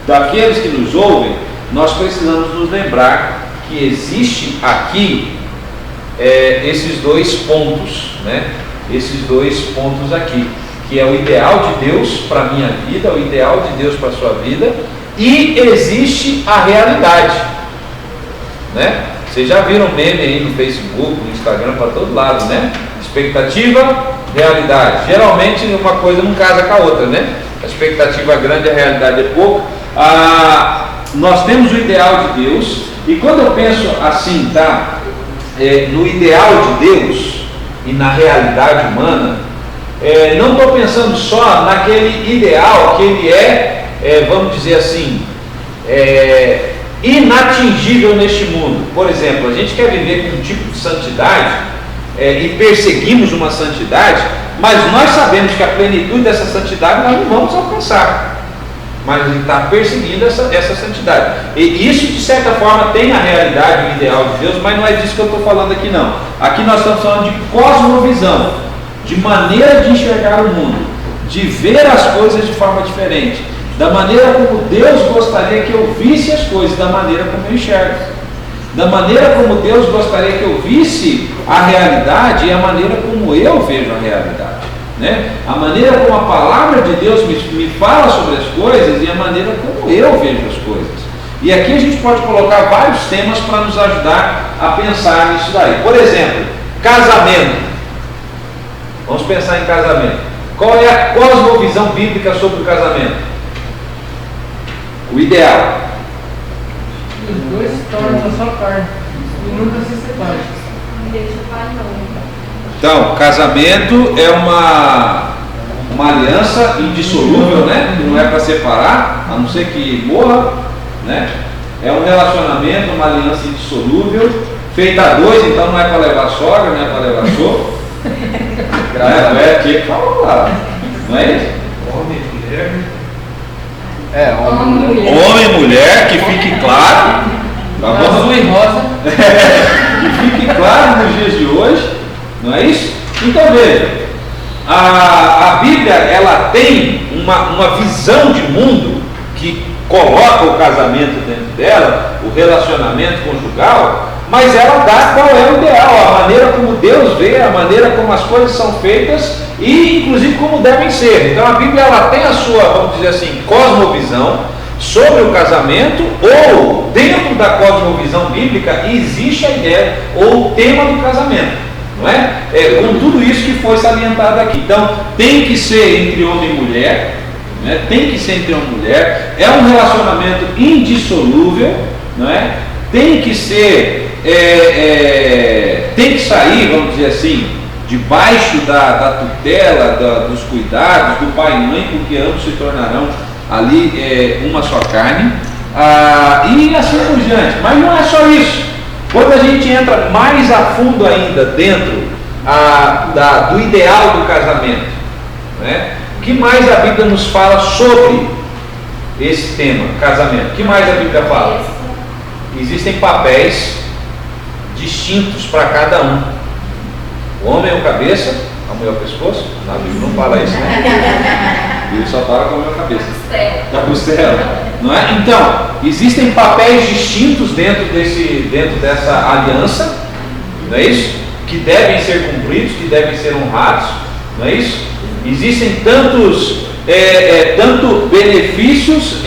[SPEAKER 1] daqueles que nos ouvem, nós precisamos nos lembrar que existe aqui esses dois pontos, né? Esses dois pontos aqui, que é o ideal de Deus para a minha vida, o ideal de Deus para a sua vida, e existe a realidade, né? Vocês já viram meme aí no Facebook, no Instagram, para todo lado, né? Expectativa, realidade. Geralmente uma coisa não casa com a outra, né? A expectativa é grande, a realidade é pouco. Nós temos o ideal de Deus, e quando eu penso assim, tá? No ideal de Deus e na realidade humana, não estou pensando só naquele ideal que ele vamos dizer assim, inatingível neste mundo. Por exemplo, a gente quer viver com um tipo de santidade e perseguimos uma santidade, mas nós sabemos que a plenitude dessa santidade nós não vamos alcançar, mas a gente está perseguindo essa santidade. E isso, de certa forma, tem a realidade, o ideal de Deus, mas não é disso que eu estou falando aqui não. Aqui nós estamos falando de cosmovisão, de maneira de enxergar o mundo, de ver as coisas de forma diferente, da maneira como Deus gostaria que eu visse as coisas, da maneira como eu enxergo, da maneira como Deus gostaria que eu visse a realidade e a maneira como eu vejo a realidade, né? A maneira como a palavra de Deus me fala sobre as coisas e a maneira como eu vejo as coisas. E aqui a gente pode colocar vários temas para nos ajudar a pensar nisso daí. Por exemplo, casamento. Vamos pensar em casamento. Qual é a cosmovisão bíblica sobre o casamento? O ideal.
[SPEAKER 6] Os dois se tornam uma só carne e nunca se separam.
[SPEAKER 1] Então, casamento é uma aliança indissolúvel, né? Que não é para separar, a não ser que morra, né? É um relacionamento, uma aliança indissolúvel, feita a dois, então não é para levar sogra, não é para levar sogro. Não é aqui que fala lá, não é isso?
[SPEAKER 2] Homem e mulher.
[SPEAKER 1] Homem e mulher, que fique claro. Tá bom?
[SPEAKER 6] Azul e rosa.
[SPEAKER 1] Que fique claro nos dias de hoje, não é isso? Então veja, a Bíblia ela tem uma visão de mundo que coloca o casamento dentro dela, o relacionamento conjugal, mas ela dá qual é o ideal, a maneira como Deus vê, a maneira como as coisas são feitas e inclusive como devem ser. Então a Bíblia ela tem a sua, vamos dizer assim, cosmovisão sobre o casamento, ou dentro da cosmovisão bíblica existe a ideia ou o tema do casamento, não é? Com tudo isso que foi salientado aqui. Então tem que ser entre homem e mulher, né? Tem que ser entre homem e mulher, é um relacionamento indissolúvel, não é? Tem que ser, tem que sair, vamos dizer assim, debaixo da tutela, dos cuidados do pai e mãe, porque ambos se tornarão ali uma só carne, e assim por diante. Mas não é só isso. Quando a gente entra mais a fundo ainda dentro do ideal do casamento, né? O que mais a Bíblia nos fala sobre esse tema, casamento? O que mais a Bíblia fala? Existem papéis distintos para cada um. O homem é o cabeça, a mulher é o pescoço. A Bíblia não fala isso, né? A Bíblia só fala com a mulher cabeça. Da costela. Não é? Então, existem papéis distintos dentro dessa aliança, não é isso? Que devem ser cumpridos, que devem ser honrados, não é isso? Existem tanto benefícios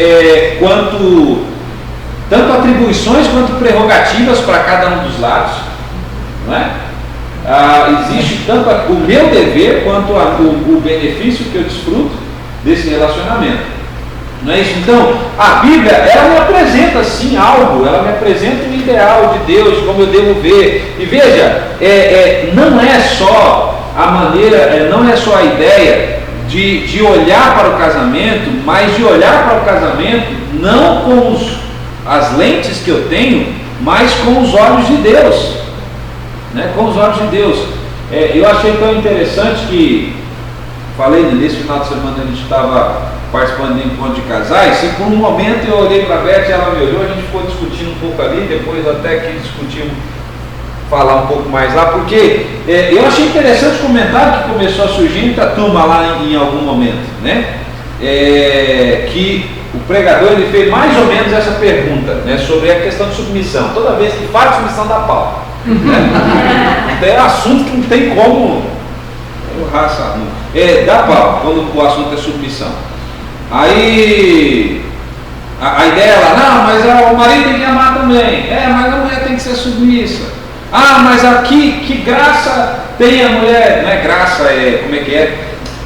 [SPEAKER 1] tanto atribuições quanto prerrogativas para cada um dos lados, não é? Existe tanto o meu dever quanto o benefício que eu desfruto desse relacionamento, não é isso? Então a Bíblia ela me apresenta sim algo, ela me apresenta o ideal de Deus, como eu devo ver. E veja, não é só a maneira, não é só a ideia de olhar para o casamento, mas de olhar para o casamento não com as lentes que eu tenho, mas com os olhos de Deus, né? Com os olhos de Deus. Eu achei tão interessante que falei nesse final de semana, a gente estava participando de encontro de casais, e por um momento eu olhei para a Beth, ela me olhou, a gente ficou discutindo um pouco ali, depois até que discutimos falar um pouco mais lá, porque eu achei interessante o comentário que começou a surgir entre a turma lá em algum momento, né? Que o pregador ele fez mais ou menos essa pergunta, né, sobre a questão de submissão. Toda vez que fala de submissão dá pau, né? Então é assunto que não tem como dá pau quando o assunto é submissão. Aí a ideia é lá, não, mas o marido tem que amar também, mas a mulher tem que ser submissa. Mas aqui que graça tem a mulher, não é graça, como é que é?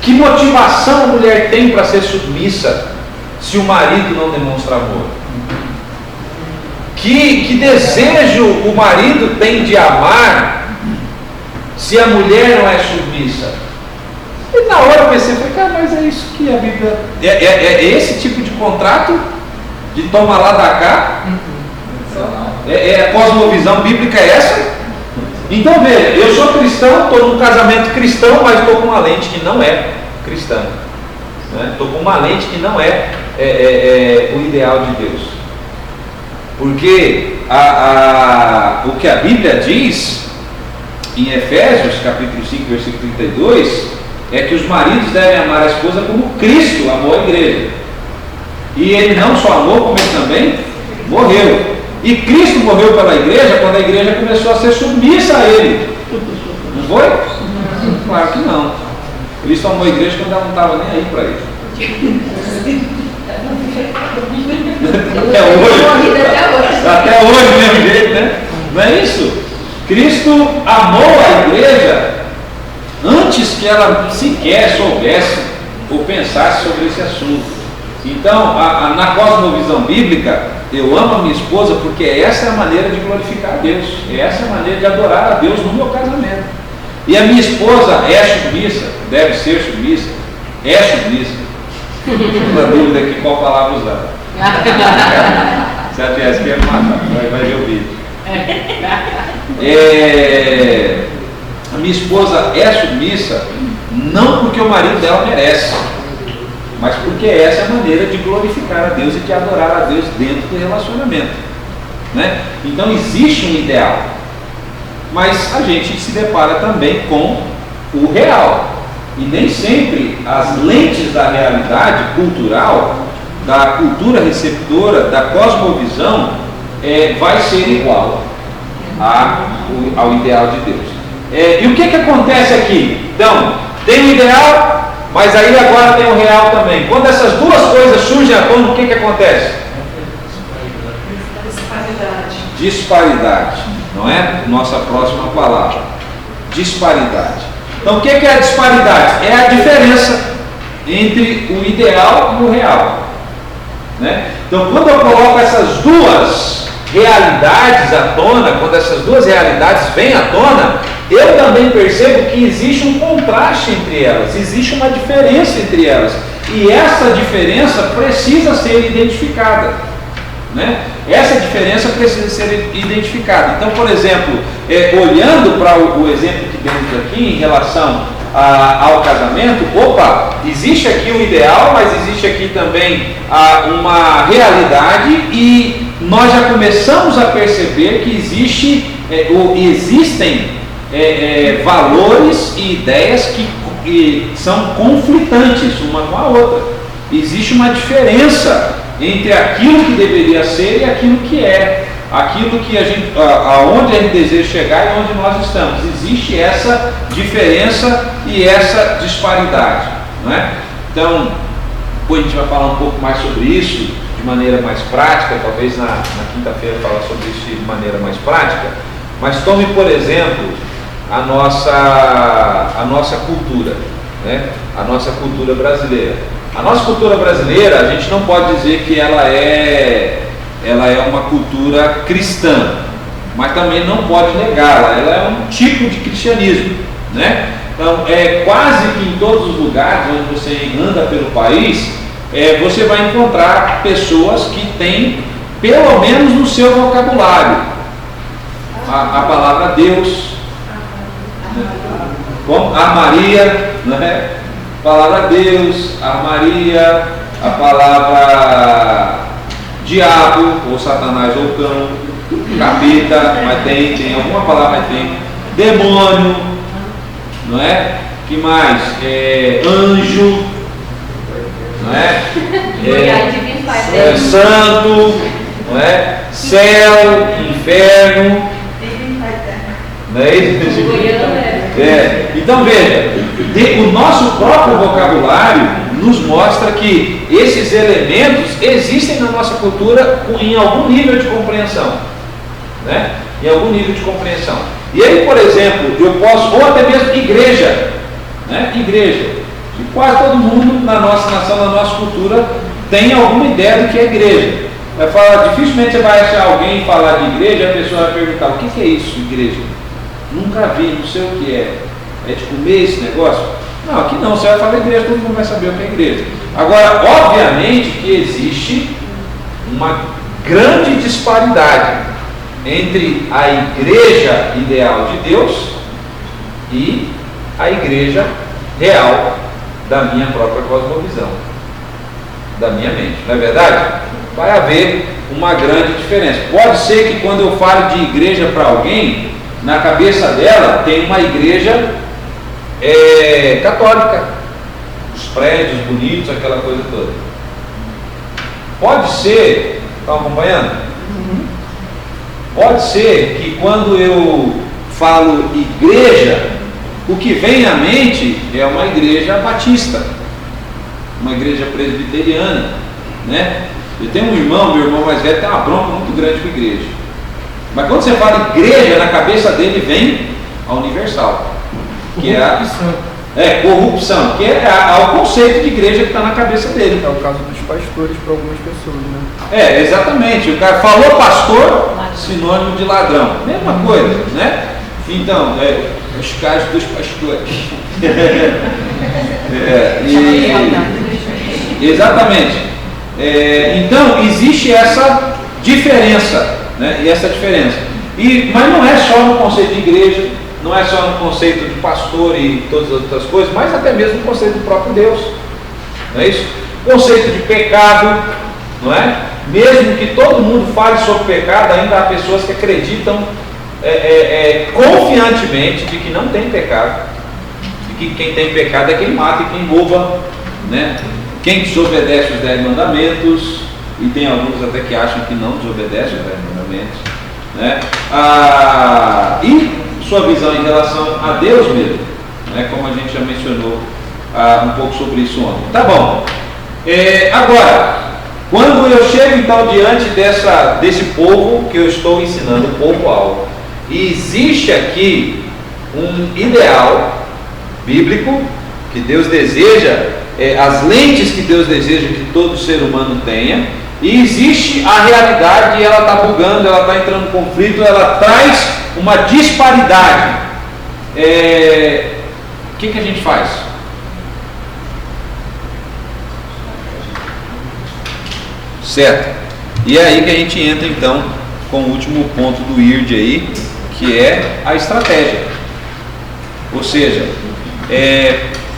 [SPEAKER 1] Que motivação a mulher tem para ser submissa se o marido não demonstra amor? Que desejo o marido tem de amar se a mulher não é submissa? E na hora eu pensei, cara, mas é isso que a Bíblia... É esse tipo de contrato de toma lá da cá? A cosmovisão bíblica é essa? Então veja, eu sou cristão, estou num casamento cristão, mas estou com uma lente que não é cristã. Estou com uma lente que não é o ideal de Deus. Porque o que a Bíblia diz em Efésios, capítulo 5, versículo 32, é que os maridos devem amar a esposa como Cristo amou a igreja. E ele não só amou, como ele também morreu. E Cristo morreu pela igreja quando a igreja começou a ser submissa a ele. Não foi? Claro que não. Cristo amou a igreja quando ela não estava nem aí para ele. Até hoje, do mesmo jeito, né? Não é isso? Cristo amou a igreja antes que ela sequer soubesse ou pensasse sobre esse assunto. Então, na cosmovisão bíblica, eu amo a minha esposa porque essa é a maneira de glorificar a Deus, essa é a maneira de adorar a Deus no meu casamento. E a minha esposa é submissa, deve ser submissa, é submissa. Uma dúvida aqui qual palavra usar. Se ela tivesse que matar, vai ver o vídeo. A minha esposa é submissa não porque o marido dela merece, mas porque essa é a maneira de glorificar a Deus e de adorar a Deus dentro do relacionamento, né? Então existe um ideal, mas a gente se depara também com o real, e nem sempre as lentes da realidade cultural, da cultura receptora, da cosmovisão vai ser igual ao ideal de Deus. E o que acontece aqui? Então, tem o ideal, mas aí agora tem o real também. Quando essas duas coisas surgem à tona, o que acontece? Disparidade. Não é? Nossa próxima palavra. Disparidade. Então o que é a disparidade? É a diferença entre o ideal e o real, né? Então quando eu coloco essas duas realidades à tona, quando essas duas realidades vêm à tona, eu também percebo que existe um contraste entre elas, existe uma diferença entre elas, e essa diferença precisa ser identificada, né? Essa diferença precisa ser identificada. Então, por exemplo, olhando para o exemplo que temos aqui em relação ao casamento, existe aqui um ideal, mas existe aqui também uma realidade, e nós já começamos a perceber que existem valores e ideias que são conflitantes uma com a outra. Existe uma diferença entre aquilo que deveria ser e aquilo que é, aquilo que aonde a gente deseja chegar e onde nós estamos. Existe essa diferença e essa disparidade, não é? Então, depois a gente vai falar um pouco mais sobre isso de maneira mais prática, talvez na quinta-feira falar sobre isso de maneira mais prática, mas tome, por exemplo, a nossa cultura, né? A nossa cultura brasileira. A nossa cultura brasileira, a gente não pode dizer que ela é uma cultura cristã, mas também não pode negá-la, ela é um tipo de cristianismo, né? Então, quase que em todos os lugares onde você anda pelo país, você vai encontrar pessoas que têm, pelo menos no seu vocabulário, a palavra Deus, como a Maria, né? A palavra Deus, a Maria, a palavra diabo, ou Satanás, ou cão, capeta, mas tem alguma palavra, mas tem demônio, não é? Que mais? Anjo, não é? Santo, não é? Céu, inferno, não é isso? Então veja, o nosso próprio vocabulário nos mostra que esses elementos existem na nossa cultura em algum nível de compreensão, né? Em algum nível de compreensão. E aí, por exemplo, eu posso, ou até mesmo igreja, né? Igreja. E quase todo mundo na nossa nação, na nossa cultura, tem alguma ideia do que é igreja. Vai falar, dificilmente você vai achar alguém falar de igreja e a pessoa vai perguntar: o que é isso, igreja? Nunca vi, não sei o que é. É de comer esse negócio? Não, aqui não, você vai falar igreja, todo mundo vai saber o que é igreja. Agora, obviamente que existe uma grande disparidade entre a igreja ideal de Deus e a igreja real da minha própria cosmovisão, da minha mente, não é verdade? Vai haver uma grande diferença. Pode ser que quando eu falo de igreja para alguém, na cabeça dela tem uma igreja católica, os prédios bonitos, aquela coisa toda. Pode ser, estão acompanhando? Pode ser que quando eu falo igreja, o que vem à mente é uma igreja batista, uma igreja presbiteriana, né? Eu tenho um irmão, meu irmão mais velho, tem uma bronca muito grande com a igreja. Mas quando você fala igreja, na cabeça dele vem a universal, que é a corrupção, que é o conceito de igreja que está na cabeça dele.
[SPEAKER 2] É o caso dos pastores para algumas pessoas, né?
[SPEAKER 1] Exatamente. O cara falou pastor, sinônimo de ladrão. Mesma coisa, né? Então, os casos dos pastores. Exatamente. Então, existe essa diferença, né? E essa diferença. Mas não é só no conceito de igreja, não é só no conceito de pastor e todas as outras coisas, mas até mesmo no conceito do próprio Deus. Não é isso? Conceito de pecado, não é? Mesmo que todo mundo fale sobre pecado, ainda há pessoas que acreditam confiantemente de que não tem pecado, de que quem tem pecado é quem mata e quem rouba, né? Quem desobedece os 10 mandamentos, e tem alguns até que acham que não desobedecem os 10 mandamentos, né? E sua visão em relação a Deus mesmo, né? Como a gente já mencionou um pouco sobre isso ontem. Tá bom. Agora, quando eu chego então diante desse povo que eu estou ensinando, o povo alvo, e existe aqui um ideal bíblico que Deus deseja, as lentes que Deus deseja que todo ser humano tenha, e existe a realidade e ela está bugando, ela está entrando em conflito, ela traz uma disparidade. O que a gente faz? Certo? E é aí que a gente entra então com o último ponto do IRD aí, que é a estratégia. Ou seja,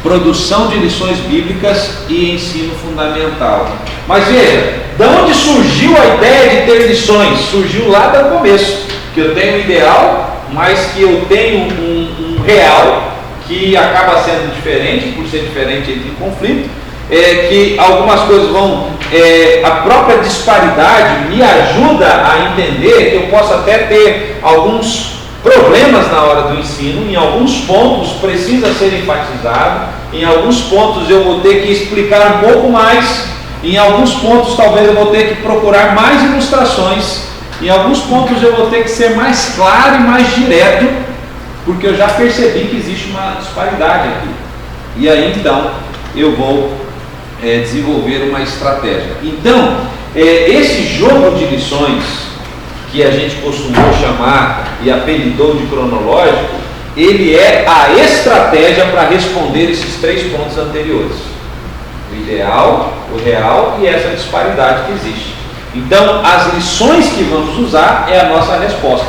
[SPEAKER 1] produção de lições bíblicas e ensino fundamental. Mas veja, de onde surgiu a ideia de ter lições? Surgiu lá do começo, que eu tenho um ideal, mas que eu tenho um real que acaba sendo diferente, por ser diferente entre em conflito, que algumas coisas vão, a própria disparidade me ajuda a entender que eu posso até ter alguns problemas na hora do ensino, em alguns pontos precisa ser enfatizado, em alguns pontos eu vou ter que explicar um pouco mais, em alguns pontos talvez eu vou ter que procurar mais ilustrações, em alguns pontos eu vou ter que ser mais claro e mais direto, porque eu já percebi que existe uma disparidade aqui. E aí então eu vou desenvolver uma estratégia. Então, esse jogo de lições que a gente costumou chamar e apelidou de cronológico, ele é a estratégia para responder esses 3 pontos anteriores: o ideal, o real e essa disparidade que existe. Então, as lições que vamos usar é a nossa resposta,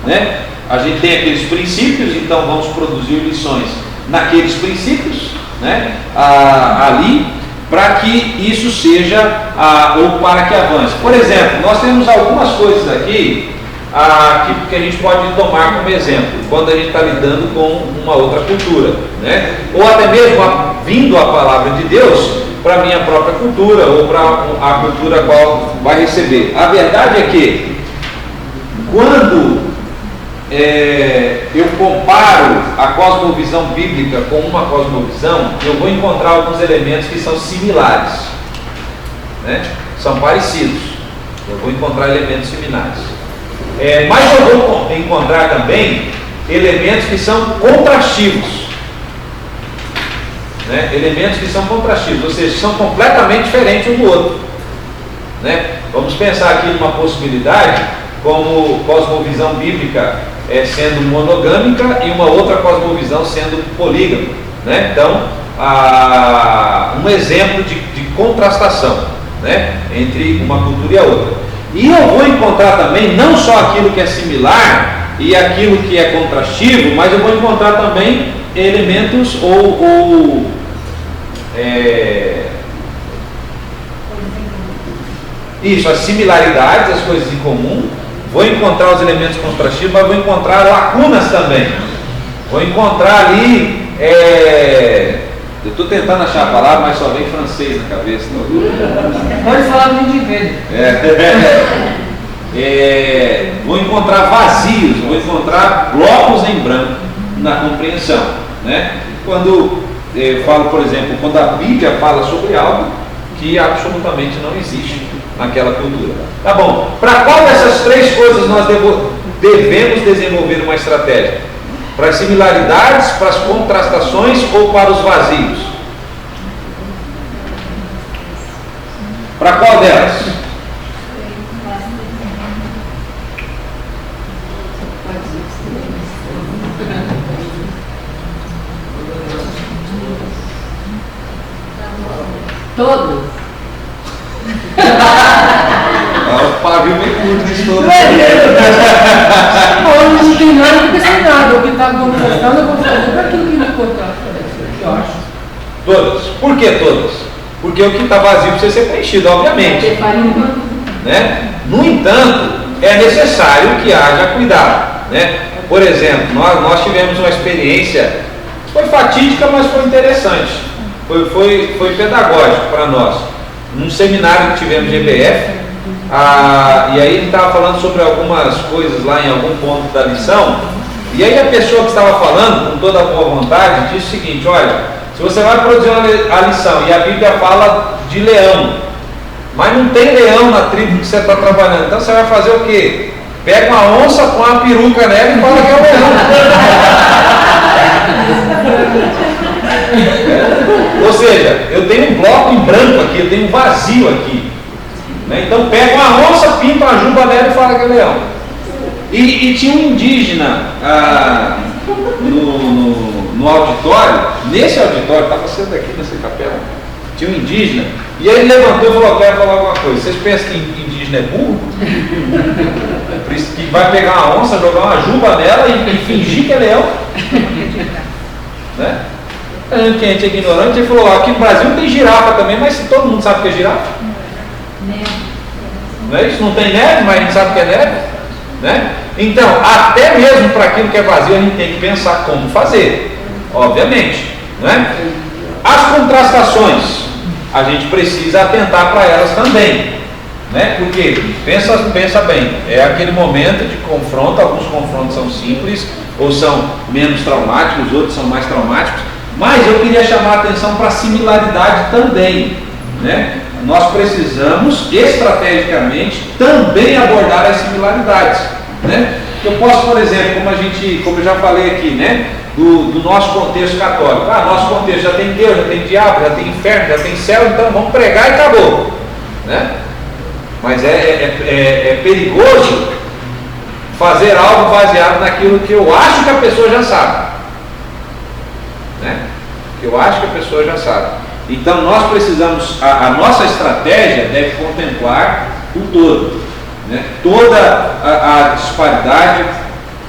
[SPEAKER 1] né? A gente tem aqueles princípios, então vamos produzir lições naqueles princípios, né? Ali, para que isso seja, ou para que avance. Por exemplo, nós temos algumas coisas aqui que a gente pode tomar como exemplo, quando a gente está lidando com uma outra cultura, né? Ou até mesmo vindo a palavra de Deus para a minha própria cultura, ou para a cultura a qual vai receber. A verdade é que, quando eu comparo a cosmovisão bíblica com uma cosmovisão, eu vou encontrar alguns elementos que são similares, né? São parecidos, eu vou encontrar elementos similares, mas eu vou encontrar também elementos que são contrastivos, né? Elementos que são contrastivos, ou seja, são completamente diferentes um do outro, né? Vamos pensar aqui numa possibilidade como cosmovisão bíblica sendo monogâmica e uma outra cosmovisão sendo polígama, né? Então, um exemplo de contrastação, né, entre uma cultura e a outra. E eu vou encontrar também não só aquilo que é similar e aquilo que é contrastivo, mas eu vou encontrar também elementos isso, as similaridades, as coisas em comum. Vou encontrar os elementos contrastivos, mas vou encontrar lacunas também. Vou encontrar ali, eu estou tentando achar a palavra, mas só vem francês na cabeça.
[SPEAKER 6] Pode falar muito de verde.
[SPEAKER 1] Vou encontrar vazios, vou encontrar blocos em branco na compreensão, né? Quando eu falo, por exemplo, quando a Bíblia fala sobre algo que absolutamente não existe naquela cultura. Tá bom, para qual dessas três coisas nós devemos desenvolver uma estratégia? Para as similaridades, para as contrastações ou para os vazios? Para qual delas?
[SPEAKER 6] Todos.
[SPEAKER 1] O pavio meio curto de todo.
[SPEAKER 6] Não tem nada que ser nada. O que está contrastando, eu vou fazer para aquilo que não contrasta. Eu acho.
[SPEAKER 1] Todas. Por que todas? Porque o que está vazio precisa ser preenchido, obviamente. Né? No entanto, é necessário que haja cuidado. Né? Por exemplo, nós tivemos uma experiência, foi fatídica, mas foi interessante. Foi pedagógico para nós. Num seminário que tivemos de EBF, e aí ele estava falando sobre algumas coisas lá em algum ponto da lição, e aí a pessoa que estava falando, com toda a boa vontade, disse o seguinte: olha, se você vai produzir a lição e a Bíblia fala de leão, mas não tem leão na tribo que você está trabalhando, então você vai fazer o quê? Pega uma onça, põe uma peruca nela e fala que é um leão. Ou seja, eu tenho um bloco em branco aqui, eu tenho um vazio aqui. Né? Então pega uma onça, pinta uma juba nela e fala que é leão. E tinha um indígena no auditório, nesse auditório, estava sendo aqui nessa capela, tinha um indígena, e aí ele levantou e falou: quero falar alguma coisa. Vocês pensam que indígena é burro? Por isso que vai pegar uma onça, jogar uma juba nela e fingir que é leão? Né? Que a gente é ignorante, ele falou: aqui no Brasil tem girafa também, mas todo mundo sabe o que é girafa. Não é isso? Não tem neve, mas a gente sabe o que é neve. Né? Então, até mesmo para aquilo que é vazio, a gente tem que pensar como fazer, obviamente. Né? As contrastações, a gente precisa atentar para elas também. Né? Porque, pensa bem, é aquele momento de confronto. Alguns confrontos são simples ou são menos traumáticos, outros são mais traumáticos. Mas eu queria chamar a atenção para a similaridade também. Né? Nós precisamos estrategicamente também abordar as similaridades. Né? Eu posso, por exemplo, como eu já falei aqui, né? do nosso contexto católico. Nosso contexto já tem Deus, já tem diabo, já tem inferno, já tem céu, então vamos pregar e acabou. Né? Mas é perigoso fazer algo baseado naquilo que eu acho que a pessoa já sabe. Né? Eu acho que a pessoa já sabe. Então nós precisamos, a nossa estratégia deve contemplar o todo, né? Toda a disparidade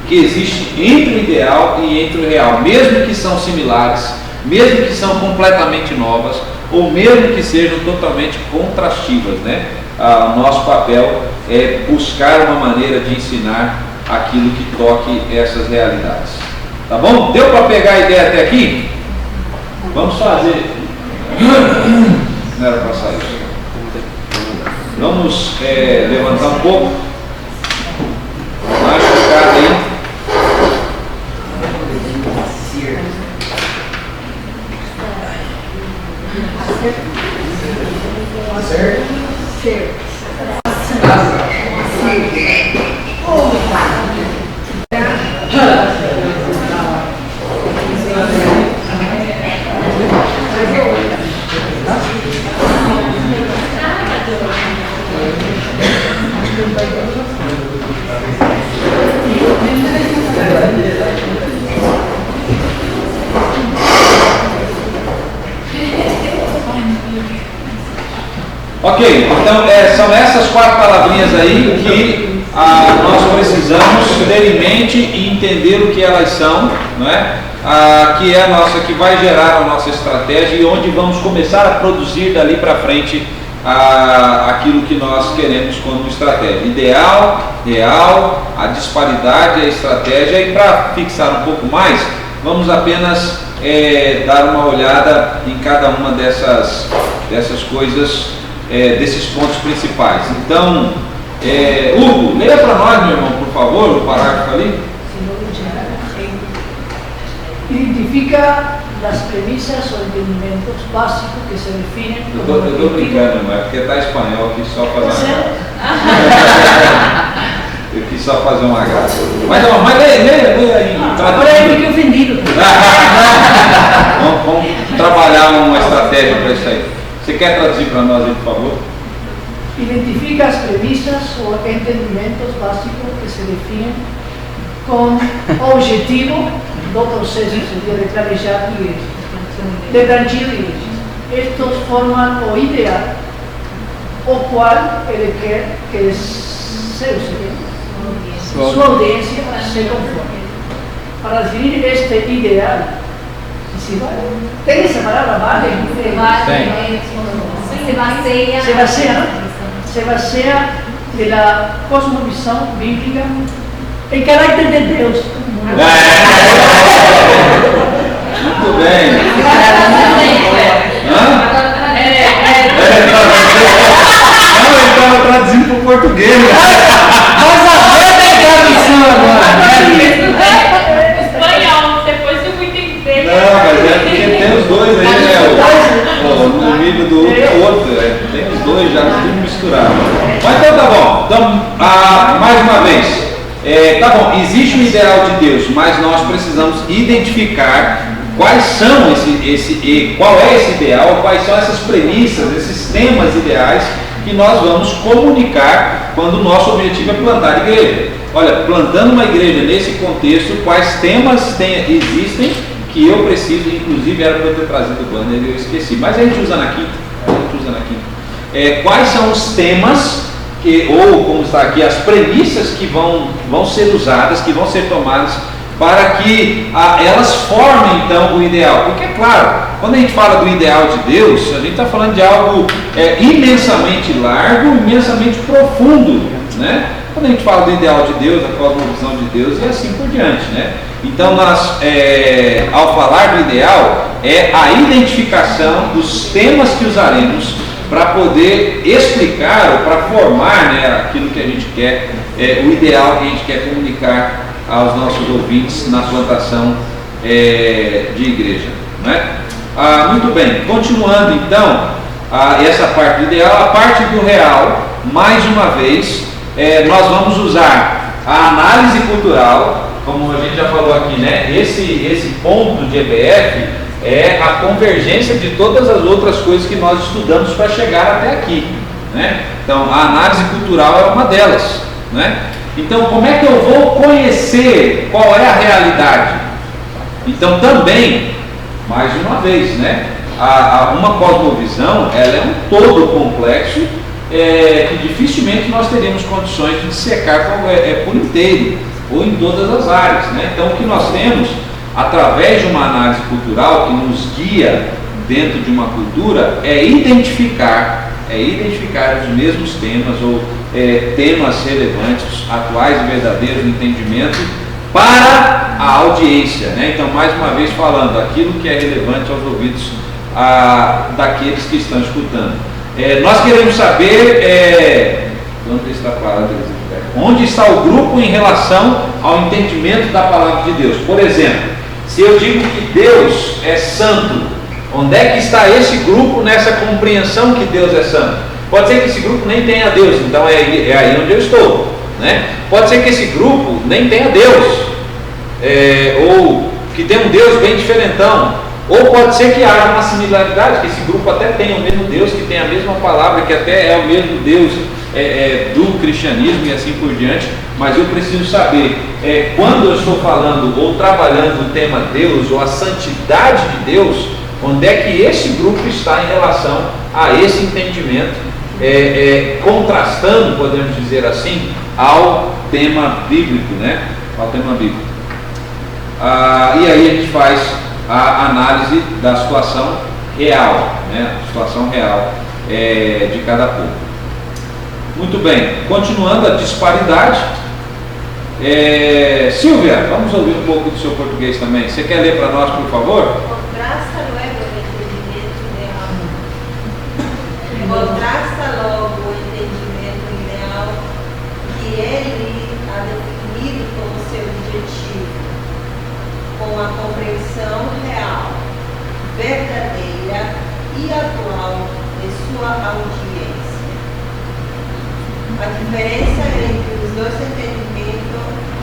[SPEAKER 1] que existe entre o ideal e entre o real, mesmo que são similares, mesmo que são completamente novas, ou mesmo que sejam totalmente contrastivas. Né? O nosso papel é buscar uma maneira de ensinar aquilo que toque essas realidades. Tá bom? Deu para pegar a ideia até aqui? Vamos fazer. Não era para sair. Vamos levantar um pouco. Mais focado aí. Ok, então são essas 4 palavrinhas aí que nós precisamos ter em mente e entender o que elas são, não é? Que é a nossa, que vai gerar a nossa estratégia e onde vamos começar a produzir dali para frente aquilo que nós queremos como estratégia. Ideal, real, a disparidade, a estratégia. E para fixar um pouco mais, vamos apenas dar uma olhada em cada uma dessas coisas, desses pontos principais. Então, Hugo, leia para nós, meu irmão, por favor, o parágrafo ali.
[SPEAKER 7] Identifica las premisas o entendimientos básicos que se definen como
[SPEAKER 1] Eu estou brincando, mas é porque está espanhol, eu quis só fazer eu quis só fazer uma graça. Mas leia aí.
[SPEAKER 7] Agora eu fiquei ofendido.
[SPEAKER 1] Vamos trabalhar uma estratégia para isso aí. Você quer traduzir para nós aí, por favor?
[SPEAKER 7] Identifica as premisas o entendimentos básicos que se definem com o objetivo do proceso de planejar igrejas, de branchir igrejas. Estos forman o ideal, o qual ele quer que sua audiência se conforme. Para definir este ideal, tem essa palavra, vale? Se basea de la cosmovisión bíblica en carácter de Deus.
[SPEAKER 1] Muito bem. Não, ele estava traduzindo para o português.
[SPEAKER 6] Mas a Bia tem tradução agora.
[SPEAKER 4] Espanhol, depois eu fui entender.
[SPEAKER 1] Não, mas porque tem os dois aí, né? O nível do outro é outro. Tem os dois já, tudo misturado. Mas então tá bom. Então, mais uma vez. Tá bom, existe um ideal de Deus, mas nós precisamos identificar quais são qual é esse ideal, quais são essas premissas, esses temas ideais que nós vamos comunicar quando o nosso objetivo é plantar igreja. Olha, plantando uma igreja nesse contexto, quais temas existem que eu preciso, inclusive era para eu ter trazido o banner e eu esqueci, mas a gente usa na quinta. Quais são os temas ou como está aqui, as premissas que vão ser usadas, que vão ser tomadas para que elas formem então o ideal. Porque é claro, quando a gente fala do ideal de Deus, a gente está falando de algo imensamente largo, imensamente profundo, né? Quando a gente fala do ideal de Deus, da cosmovisão de Deus e assim por diante, né? Então nós, ao falar do ideal, é a identificação dos temas que usaremos para poder explicar ou para formar, né, aquilo que a gente quer, o ideal que a gente quer comunicar aos nossos ouvintes na plantação de igreja, né? Muito bem, continuando então essa parte do ideal, a parte do real, mais uma vez, nós vamos usar a análise cultural, como a gente já falou aqui, né? Esse ponto de EBF é a convergência de todas as outras coisas que nós estudamos para chegar até aqui, né? Então, a análise cultural é uma delas, né? Então, como é que eu vou conhecer qual é a realidade? Então, também, mais uma vez, né? Uma cosmovisão, ela é um todo complexo que dificilmente nós teríamos condições de dissecar por inteiro ou em todas as áreas, né? Então, o que nós temos através de uma análise cultural que nos guia dentro de uma cultura é identificar os mesmos temas ou temas relevantes, atuais e verdadeiros no entendimento para a audiência, né? Então, mais uma vez falando, aquilo que é relevante aos ouvidos daqueles que estão escutando. Nós queremos saber onde está o grupo em relação ao entendimento da palavra de Deus. Por exemplo, se eu digo que Deus é santo, onde é que está esse grupo nessa compreensão que Deus é santo? Pode ser que esse grupo nem tenha Deus, então é aí onde eu estou, né? Pode ser que esse grupo nem tenha Deus, ou que tenha um Deus bem diferentão, ou pode ser que haja uma similaridade, que esse grupo até tenha o mesmo Deus, que tenha a mesma palavra, que até é o mesmo Deus do cristianismo e assim por diante, mas eu preciso saber quando eu estou falando ou trabalhando o tema Deus ou a santidade de Deus, onde é que esse grupo está em relação a esse entendimento contrastando, podemos dizer assim, ao tema bíblico, né? Ao tema bíblico. E aí a gente faz a análise da situação real, né? A situação real de cada povo. Muito bem, continuando a disparidade. Silvia, vamos ouvir um pouco do seu português também. Você quer ler para nós, por favor?
[SPEAKER 5] Contrasta logo o entendimento ideal. Contrasta logo o entendimento ideal que ele ha definido como seu objetivo, com a compreensão real, verdadeira e atual de sua audiência. A diferença entre os dois entendimentos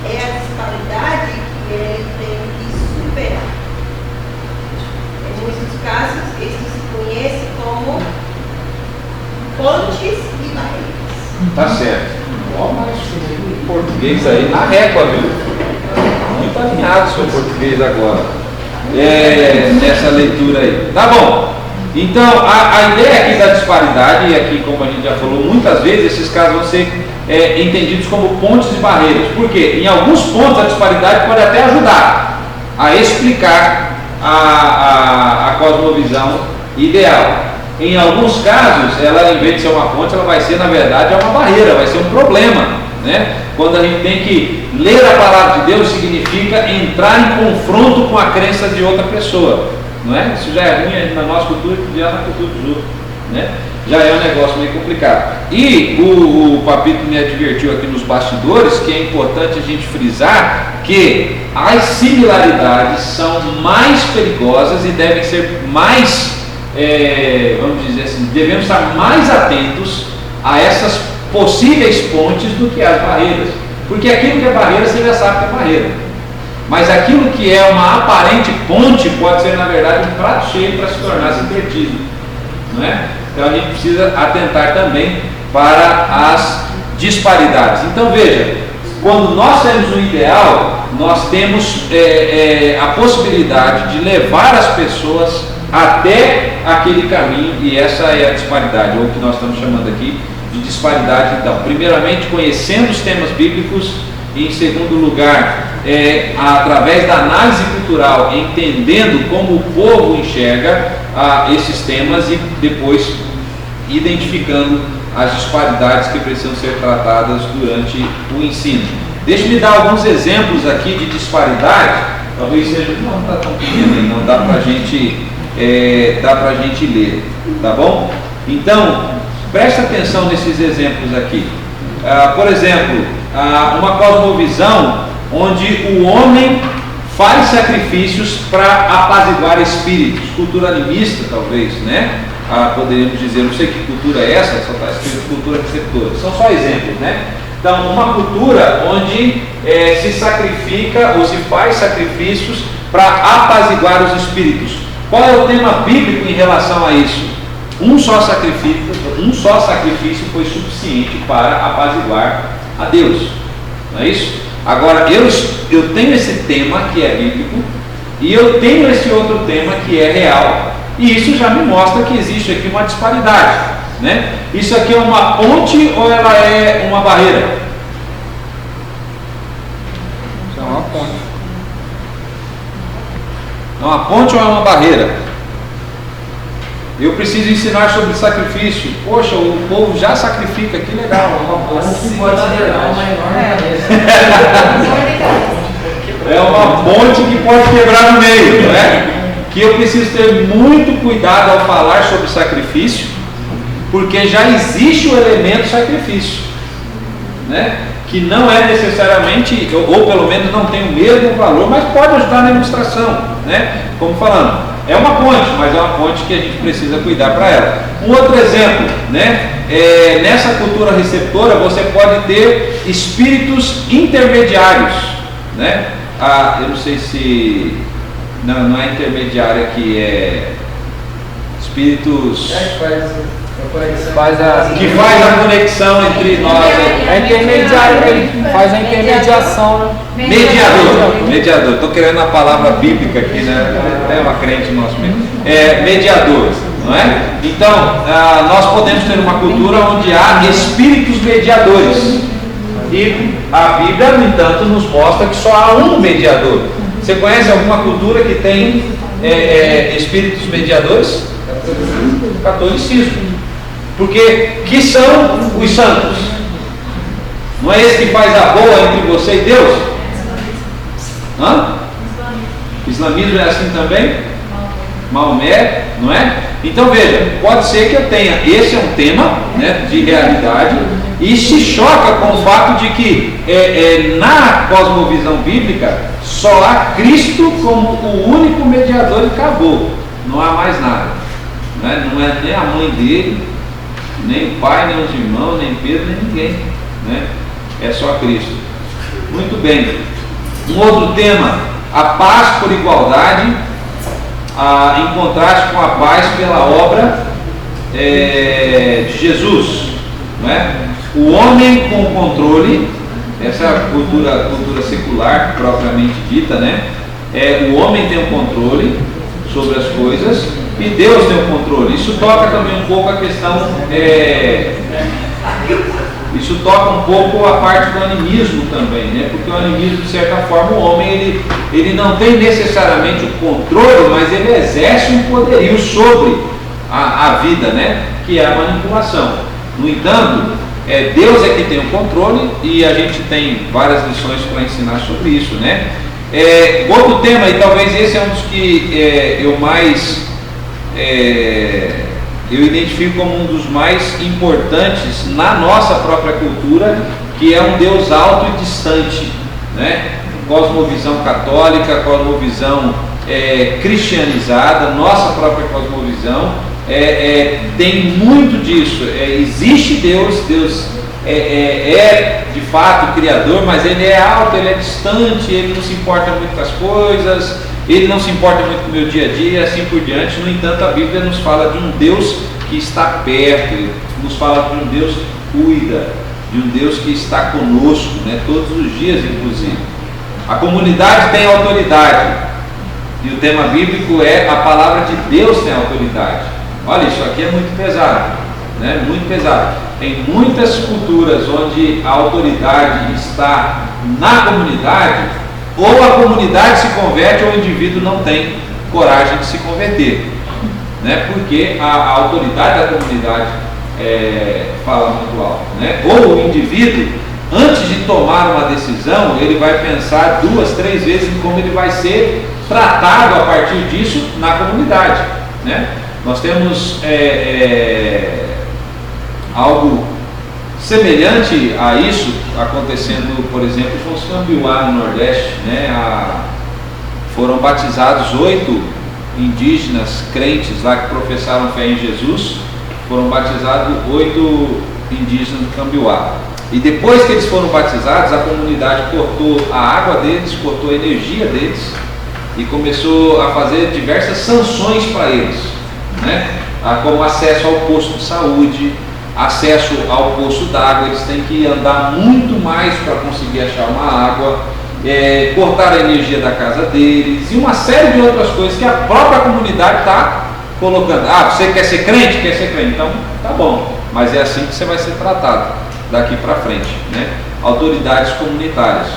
[SPEAKER 5] é a disparidade que ele tem que superar. Em muitos casos, isso se conhece como pontes e barreiras.
[SPEAKER 1] Tá certo. Ó, mas português aí na régua, viu? Muito alinhado o seu português agora. Nessa leitura aí. Tá bom. Então, a ideia aqui da disparidade, e aqui como a gente já falou, muitas vezes esses casos vão ser entendidos como pontes e barreiras. Por quê? Em alguns pontos a disparidade pode até ajudar a explicar a cosmovisão ideal. Em alguns casos, ela, em vez de ser uma ponte, ela vai ser, na verdade, uma barreira, vai ser um problema, né? Quando a gente tem que ler a palavra de Deus, significa entrar em confronto com a crença de outra pessoa, não é? Isso já é ruim na nossa cultura, já na cultura dos outros, né? Já é um negócio meio complicado. E o Papito me advertiu aqui nos bastidores que é importante a gente frisar que as similaridades são mais perigosas e devem ser mais, vamos dizer assim, devemos estar mais atentos a essas possíveis pontes do que as barreiras. Porque aquilo que é barreira, você já sabe que é barreira. Mas aquilo que é uma aparente ponte pode ser, na verdade, um prato cheio para se tornar subvertido, não é? Então a gente precisa atentar também para as disparidades. Então veja, quando nós temos o ideal, nós temos a possibilidade de levar as pessoas até aquele caminho, e essa é a disparidade, ou o que nós estamos chamando aqui de disparidade. Então, primeiramente conhecendo os temas bíblicos, e em segundo lugar, através da análise cultural, entendendo como o povo enxerga esses temas, e depois identificando as disparidades que precisam ser tratadas durante o ensino. Deixe-me dar alguns exemplos aqui de disparidade, talvez seja, não está tão pequeno aí, não dá para a gente ler, tá bom? Então, preste atenção nesses exemplos aqui. Por exemplo, uma cosmovisão onde o homem faz sacrifícios para apaziguar espíritos, cultura animista talvez, né? Poderíamos dizer, não sei que cultura é essa, só está escrito cultura receptora, são só exemplos, né? Então, uma cultura onde se sacrifica ou se faz sacrifícios para apaziguar os espíritos. Qual é o tema bíblico em relação a isso? Um só sacrifício foi suficiente para apaziguar a Deus, não é isso? Agora, eu tenho esse tema que é bíblico e eu tenho esse outro tema que é real, e isso já me mostra que existe aqui uma disparidade, né? Isso aqui é uma ponte ou ela é uma barreira?
[SPEAKER 2] Isso é uma ponte.
[SPEAKER 1] É uma ponte ou é uma barreira? Eu preciso ensinar sobre sacrifício. Poxa, o povo já sacrifica, que legal. É uma ponte que pode quebrar no meio, não é? Que eu preciso ter muito cuidado ao falar sobre sacrifício, porque já existe o elemento sacrifício, né? Que não é necessariamente, ou pelo menos não tem o mesmo valor, mas pode ajudar na ilustração, né? Como falando, é uma ponte, mas é uma ponte que a gente precisa cuidar para ela. Um outro exemplo, né? Nessa cultura receptora você pode ter espíritos intermediários, né? Eu não sei se não é intermediário aqui, é espíritos que faz a conexão entre nós.
[SPEAKER 2] É intermediário, ele faz a intermediação, né?
[SPEAKER 1] Mediador. Estou querendo a palavra bíblica aqui, né? É uma crente nosso mesmo. Mediador, não é? Então, nós podemos ter uma cultura onde há espíritos mediadores. E a Bíblia, no entanto, nos mostra que só há um mediador. Você conhece alguma cultura que tem espíritos mediadores? Catolicismo. Porque que são os santos? Não é esse que faz a boa entre você e Deus? Hã? Islamismo é assim também? Maomé, não é? Então veja, pode ser que eu tenha, esse é um tema, né, de realidade, e se choca com o fato de que na cosmovisão bíblica só há Cristo como o único mediador e acabou, não há mais nada, né? Não é nem a mãe dele, nem o pai, nem os irmãos, nem Pedro, nem ninguém, né? É só Cristo. Muito bem. Um outro tema, a paz por igualdade, em contraste com a paz pela obra de Jesus, não é? O homem com controle, essa é a cultura secular propriamente dita, né? O homem tem o controle sobre as coisas e Deus tem o controle. Isso toca também um pouco a questão, isso toca um pouco a parte do animismo também, né? Porque o animismo, de certa forma, o homem ele não tem necessariamente o controle, mas ele exerce um poderio sobre a vida, né? Que é a manipulação. No entanto, Deus é que tem o controle e a gente tem várias lições para ensinar sobre isso, né? Outro tema, e talvez esse é um dos que eu mais eu identifico como um dos mais importantes na nossa própria cultura, que é um Deus alto e distante, né? Cosmovisão católica, cosmovisão cristianizada, nossa própria cosmovisão tem muito disso. Existe Deus é de fato criador, mas ele é alto, ele é distante, ele não se importa muito com as coisas, ele não se importa muito com o meu dia a dia, assim por diante. No entanto, a Bíblia nos fala de um Deus que está perto, nos fala de um Deus que cuida, de um Deus que está conosco, né, todos os dias, inclusive. A comunidade tem autoridade, e o tema bíblico é a palavra de Deus tem autoridade. Olha, isso aqui é muito pesado, né, muito pesado. Tem muitas culturas onde a autoridade está na comunidade, ou a comunidade se converte ou o indivíduo não tem coragem de se converter, né? Porque a autoridade da comunidade fala muito alto, né? Ou o indivíduo, antes de tomar uma decisão, ele vai pensar 2, 3 vezes em como ele vai ser tratado a partir disso na comunidade, né? Nós temos algo semelhante a isso acontecendo, por exemplo, com os Cambiuá no Nordeste, né? Foram batizados 8 indígenas crentes lá que professaram fé em Jesus, foram batizados 8 indígenas do Cambiuá. E depois que eles foram batizados, a comunidade cortou a água deles, cortou a energia deles e começou a fazer diversas sanções para eles, né? Como acesso ao posto de saúde, acesso ao poço d'água, eles têm que andar muito mais para conseguir achar uma água, cortar a energia da casa deles e uma série de outras coisas que a própria comunidade está colocando. Você quer ser crente? Quer ser crente? Então tá bom, mas é assim que você vai ser tratado daqui para frente, né? Autoridades comunitárias.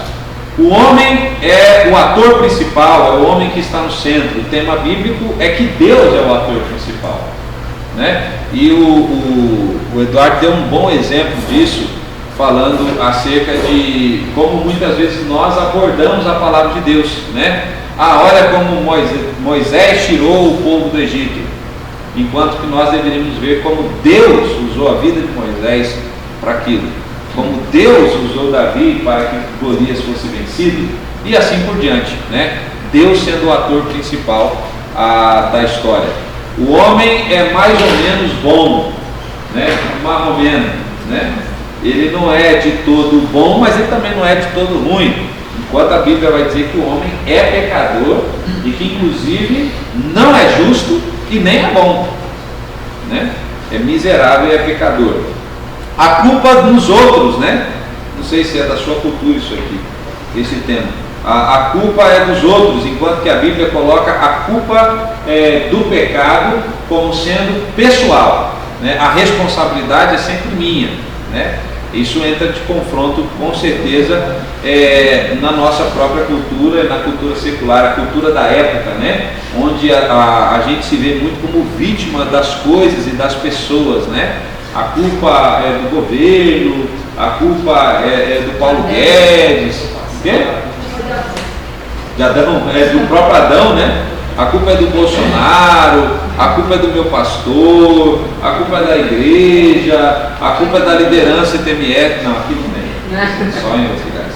[SPEAKER 1] O homem é o ator principal, é o homem que está no centro. O tema bíblico é que Deus é o ator principal, né? E o Eduardo deu um bom exemplo disso, falando acerca de como muitas vezes nós abordamos a palavra de Deus, né? Olha como Moisés tirou o povo do Egito, enquanto que nós deveríamos ver como Deus usou a vida de Moisés para aquilo, como Deus usou Davi para que Golias fosse vencido, e assim por diante, né? Deus sendo o ator principal da história. O homem é mais ou menos bom, né? Mais ou menos, né? Ele não é de todo bom, mas ele também não é de todo ruim. Enquanto a Bíblia vai dizer que o homem é pecador e que inclusive não é justo e nem é bom, né? É miserável e é pecador. A culpa dos outros, né? Não sei se é da sua cultura isso aqui, esse tema. A culpa é dos outros, enquanto que a Bíblia coloca a culpa do pecado como sendo pessoal, né? A responsabilidade é sempre minha, né? Isso entra de confronto, com certeza, na nossa própria cultura, na cultura secular, a cultura da época, né? Onde a gente se vê muito como vítima das coisas e das pessoas, né? A culpa é do governo, a culpa é do Paulo Guedes, de Adão, do próprio Adão, né? A culpa é do Bolsonaro, a culpa é do meu pastor, a culpa é da igreja, a culpa é da liderança TMF, não, aqui não tem, só em outros lugares.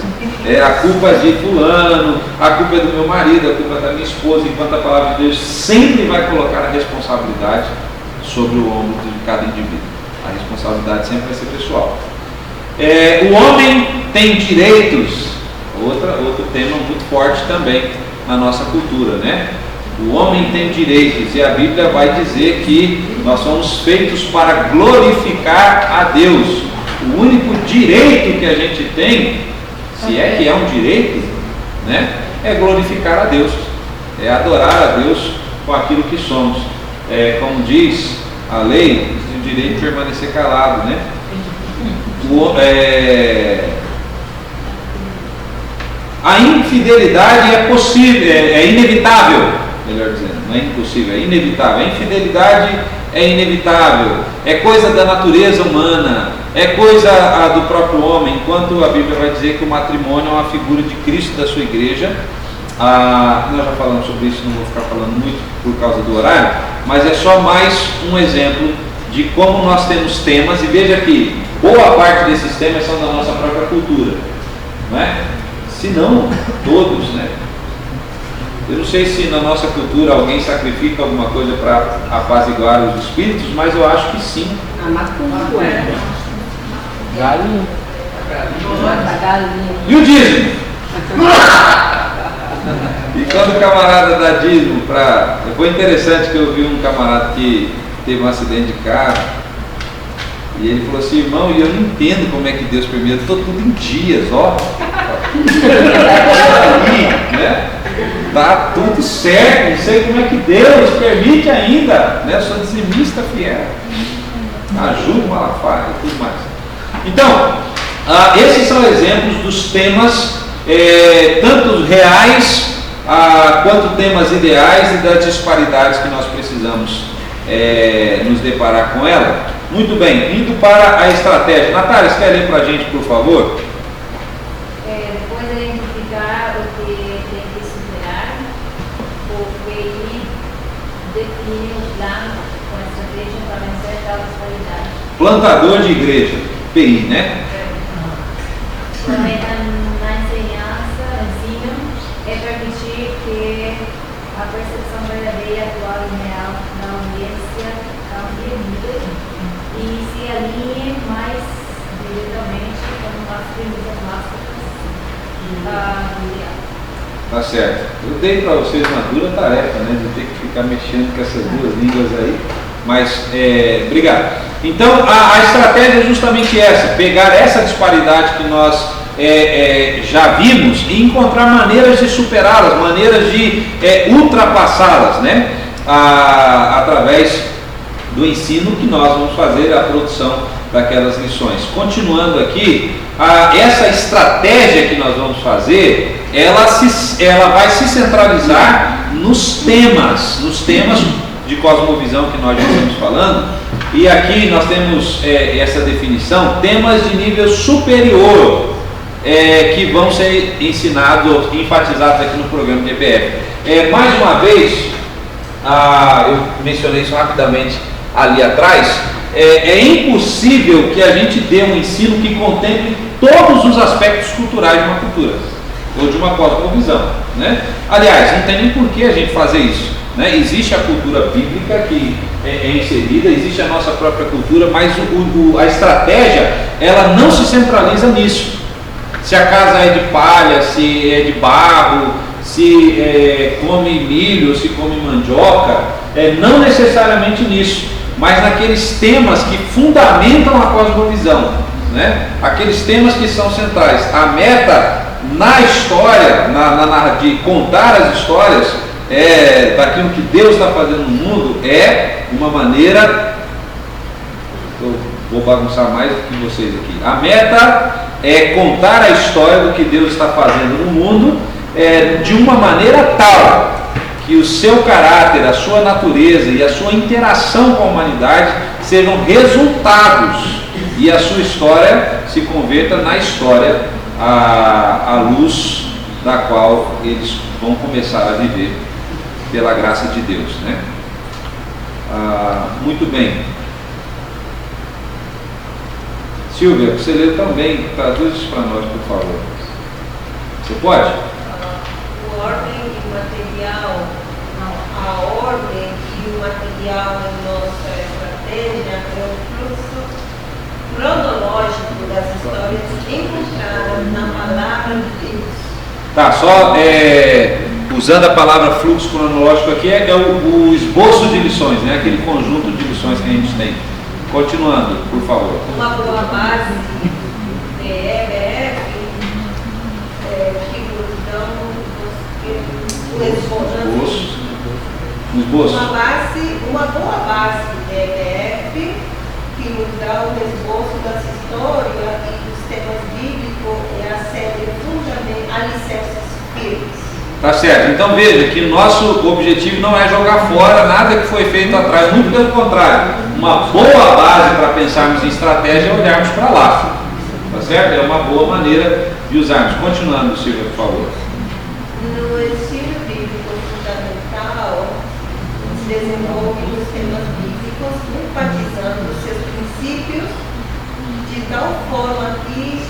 [SPEAKER 1] A culpa é de fulano, a culpa é do meu marido, a culpa é da minha esposa, enquanto a palavra de Deus sempre vai colocar a responsabilidade sobre o ombro de cada indivíduo. A responsabilidade sempre vai ser pessoal. O homem tem direitos, outro tema muito forte também na nossa cultura, né? O homem tem direitos, e a Bíblia vai dizer que nós somos feitos para glorificar a Deus. O único direito que a gente tem, se é que é um direito, né, é glorificar a Deus, é adorar a Deus com aquilo que somos. Como diz a lei, o direito de permanecer calado, né? A infidelidade é possível, é inevitável. Melhor dizendo, não é impossível, é inevitável. A infidelidade é inevitável, é coisa da natureza humana, é coisa do próprio homem, enquanto a Bíblia vai dizer que o matrimônio é uma figura de Cristo, da sua igreja. Nós já falamos sobre isso, não vou ficar falando muito por causa do horário, mas é só mais um exemplo de como nós temos temas, e veja que boa parte desses temas são da nossa própria cultura, não é? Se não todos, né? Eu não sei se na nossa cultura alguém sacrifica alguma coisa para apaziguar os espíritos, mas eu acho que sim.
[SPEAKER 6] A macumba.
[SPEAKER 2] Galinha.
[SPEAKER 1] E o dízimo? E quando o camarada dá dízimo para... Foi interessante que eu vi um camarada que teve um acidente de carro, e ele falou assim: irmão, e eu não entendo como é que Deus permite, estou tudo em dias, ó. Né? Tá tudo certo, não sei como é que Deus permite ainda, né? Eu sou dizimista fiel, ajudo Malafaia e tudo mais. Então, esses são exemplos dos temas, tanto reais quanto temas ideais, e das disparidades que nós precisamos nos deparar com ela. Muito bem, indo para a estratégia. Natália, você quer ler para a gente, por favor?
[SPEAKER 8] Depois de identificar o que tem que superar, o PI define o plano com a estratégia para vencer tal disparidade.
[SPEAKER 1] Plantador de igreja, PI, né?
[SPEAKER 8] Também na ensino, é permitir que a percepção verdadeira, atual e real da audiência cambie e se alinhe mais diretamente com as premissas básicas da Bíblia.
[SPEAKER 1] Tá certo. Eu dei para vocês uma dura tarefa, né, de ter que ficar mexendo com essas duas línguas aí, mas obrigado. Então a estratégia é justamente essa: pegar essa disparidade que nós já vimos e encontrar maneiras de superá-las, maneiras de ultrapassá-las, né, através do ensino que nós vamos fazer, a produção daquelas lições. Continuando aqui, essa estratégia que nós vamos fazer, ela vai se centralizar nos temas de cosmovisão que nós já estamos falando, e aqui nós temos essa definição: temas de nível superior, que vão ser ensinados, enfatizados aqui no programa de EPF. Mais uma vez, eu mencionei isso rapidamente ali atrás, é impossível que a gente dê um ensino que contemple todos os aspectos culturais de uma cultura, ou de uma cosmovisão, né? Aliás, não tem nem por que a gente fazer isso, né? Existe a cultura bíblica que é inserida, existe a nossa própria cultura, mas a estratégia, ela não se centraliza nisso. Se a casa é de palha, se é de barro, se come milho, se come mandioca, não necessariamente nisso, mas naqueles temas que fundamentam a cosmovisão, né? Aqueles temas que são centrais. A meta na história, de contar as histórias daquilo que Deus está fazendo no mundo, é uma maneira, eu vou bagunçar mais do que vocês aqui, a meta é contar a história do que Deus está fazendo no mundo de uma maneira tal que o seu caráter, a sua natureza e a sua interação com a humanidade sejam resultados e a sua história se converta na história à luz da qual eles vão começar a viver pela graça de Deus, né? Muito bem. Silvia, você leu também, traduz isso para nós, por favor. Você pode?
[SPEAKER 5] Ordem e material, a ordem e o material em nossa estratégia é o fluxo cronológico das histórias encontradas na palavra de Deus.
[SPEAKER 1] Tá, só usando a palavra fluxo cronológico aqui, é o esboço de lições, né? Aquele conjunto de lições que a gente tem. Continuando, por favor.
[SPEAKER 5] Uma boa base de EBF que nos dão o esboço. Uma boa base de EBF que nos dá o esboço das histórias e dos temas bíblicos e a série fundamental alicerces firmes.
[SPEAKER 1] Tá certo, então veja que o nosso objetivo não é jogar fora nada que foi feito atrás, muito pelo contrário, uma boa base para pensarmos em estratégia é olharmos para lá, tá certo? É uma boa maneira de usarmos. Continuando, Silvia, por favor.
[SPEAKER 5] No ensino bíblico fundamental, se desenvolve os temas bíblicos enfatizando seus princípios de tal forma que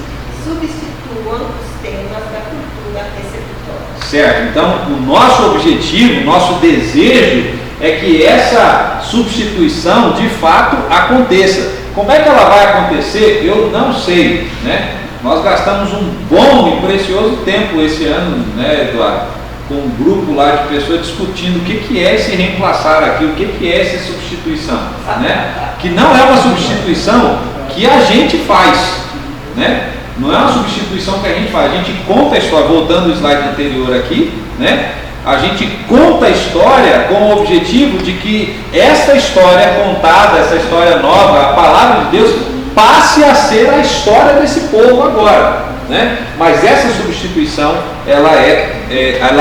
[SPEAKER 5] substituam os temas da cultura receptora.
[SPEAKER 1] Certo, então o nosso objetivo, o nosso desejo é que essa substituição de fato aconteça. Como é que ela vai acontecer? Eu não sei, né? Nós gastamos um bom e precioso tempo esse ano, né, Eduardo, com um grupo lá de pessoas discutindo o que é esse reemplaçar aqui, o que é essa substituição, né? Que não é uma substituição que a gente faz, né? Não é uma substituição que a gente faz, a gente conta a história, voltando ao slide anterior aqui, né? A gente conta a história com o objetivo de que esta história contada, essa história nova, a palavra de Deus, passe a ser a história desse povo agora, né? Mas essa substituição, ela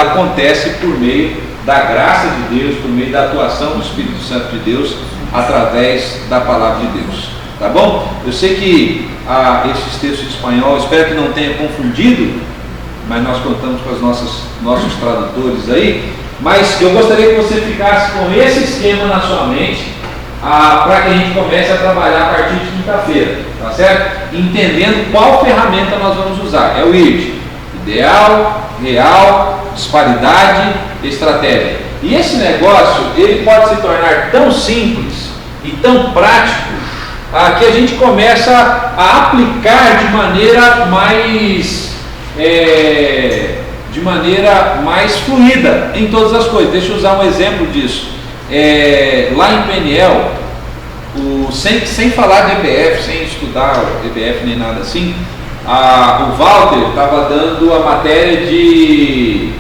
[SPEAKER 1] acontece por meio da graça de Deus, por meio da atuação do Espírito Santo de Deus, através da palavra de Deus, tá bom? Eu sei que esses textos de espanhol, espero que não tenha confundido, mas nós contamos com os nossos tradutores aí, mas eu gostaria que você ficasse com esse esquema na sua mente, para que a gente comece a trabalhar a partir de quinta-feira, tá certo? Entendendo qual ferramenta nós vamos usar. É o IRT, ideal, real, disparidade, estratégia. E esse negócio, ele pode se tornar tão simples e tão prático, que a gente começa a aplicar de maneira mais fluida em todas as coisas. Deixa eu usar um exemplo disso. Lá em PNL, sem falar de EBF, sem estudar EBF nem nada assim, o Walter estava dando a matéria de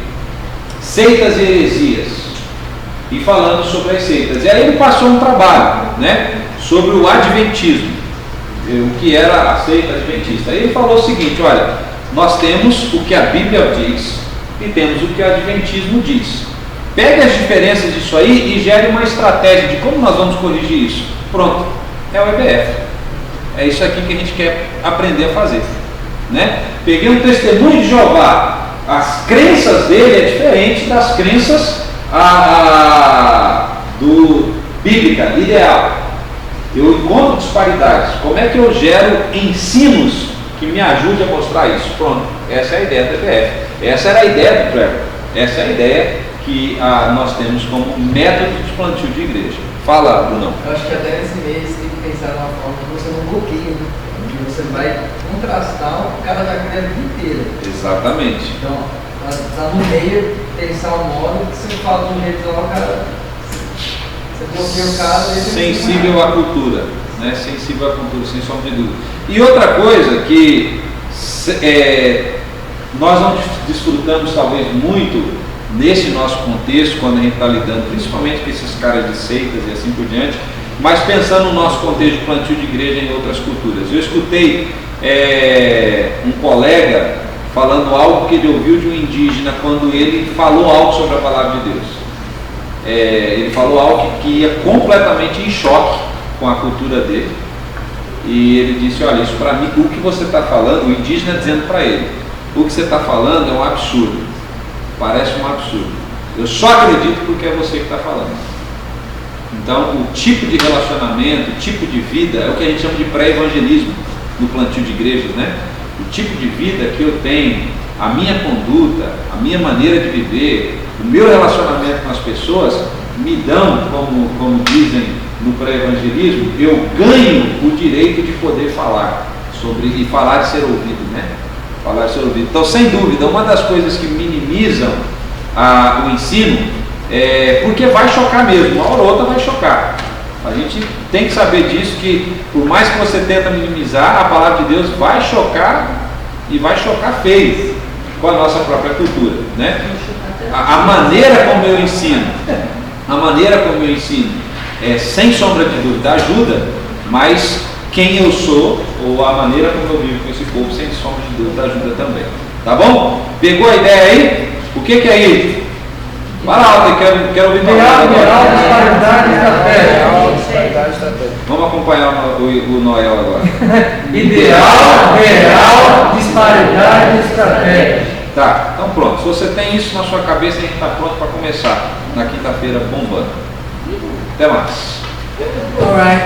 [SPEAKER 1] seitas e heresias e falando sobre as seitas. E aí ele passou um trabalho, né, sobre o adventismo, o que era a seita adventista. Aí ele falou o seguinte: olha, nós temos o que a Bíblia diz e temos o que o adventismo diz. Pegue as diferenças disso aí e gere uma estratégia de como nós vamos corrigir isso. Pronto, é o EBF. É isso aqui que a gente quer aprender a fazer, né? Peguei um testemunho de Jeová, as crenças dele é diferente das crenças bíblica, ideal. Eu encontro disparidades. Como é que eu gero ensinos que me ajude a mostrar isso? Pronto, essa é a ideia do EBF. Essa era a ideia do Trevor. Essa é a ideia que nós temos como método de plantio de igreja. Fala, Brunão.
[SPEAKER 3] Eu acho que até nesse mês você tem que pensar numa forma que você não bloqueia, que você vai contrastar o cara da vida inteira.
[SPEAKER 1] Exatamente.
[SPEAKER 3] Então, tá no meio, pensar um modo que você fala de um jeito lá, o cara. Você bloqueia o cara.
[SPEAKER 1] Sensível à cultura, né? Sensível à cultura, sem sombra de dúvida. E outra coisa que nós não desfrutamos talvez muito nesse nosso contexto, quando a gente está lidando principalmente com esses caras de seitas e assim por diante, mas pensando no nosso contexto de plantio de igreja em outras culturas. Eu escutei um colega falando algo que ele ouviu de um indígena quando ele falou algo sobre a palavra de Deus. Ele falou algo que ia completamente em choque com a cultura dele, e ele disse: olha, isso para mim, o que você está falando, o indígena dizendo para ele, o que você está falando é um absurdo, parece um absurdo, eu só acredito porque é você que está falando. Então, o tipo de relacionamento, o tipo de vida é o que a gente chama de pré-evangelismo no plantio de igrejas, né? O tipo de vida que eu tenho, a minha conduta, a minha maneira de viver, o meu relacionamento com as pessoas me dão, como dizem no pré-evangelismo, eu ganho o direito de poder falar sobre, e falar de ser ouvido, né? Falar de ser ouvido. Então, sem dúvida, uma das coisas que minimizam o ensino porque vai chocar mesmo, uma hora ou outra vai chocar. A gente tem que saber disso, que por mais que você tenta minimizar, a palavra de Deus vai chocar, e vai chocar feio com a nossa própria cultura, né? A maneira como eu ensino, sem sombra de dúvida ajuda, mas quem eu sou, ou a maneira como eu vivo com esse povo, sem sombra de dúvida ajuda também. Tá bom? Pegou a ideia aí? O que é isso? Fala alto, quero ouvir falar. Vamos acompanhar o Noel agora.
[SPEAKER 6] Ideal, real, disparidade, estratégia.
[SPEAKER 1] Tá, então pronto. Se você tem isso na sua cabeça, a gente está pronto para começar na quinta-feira bombando. Até mais.
[SPEAKER 6] Alright.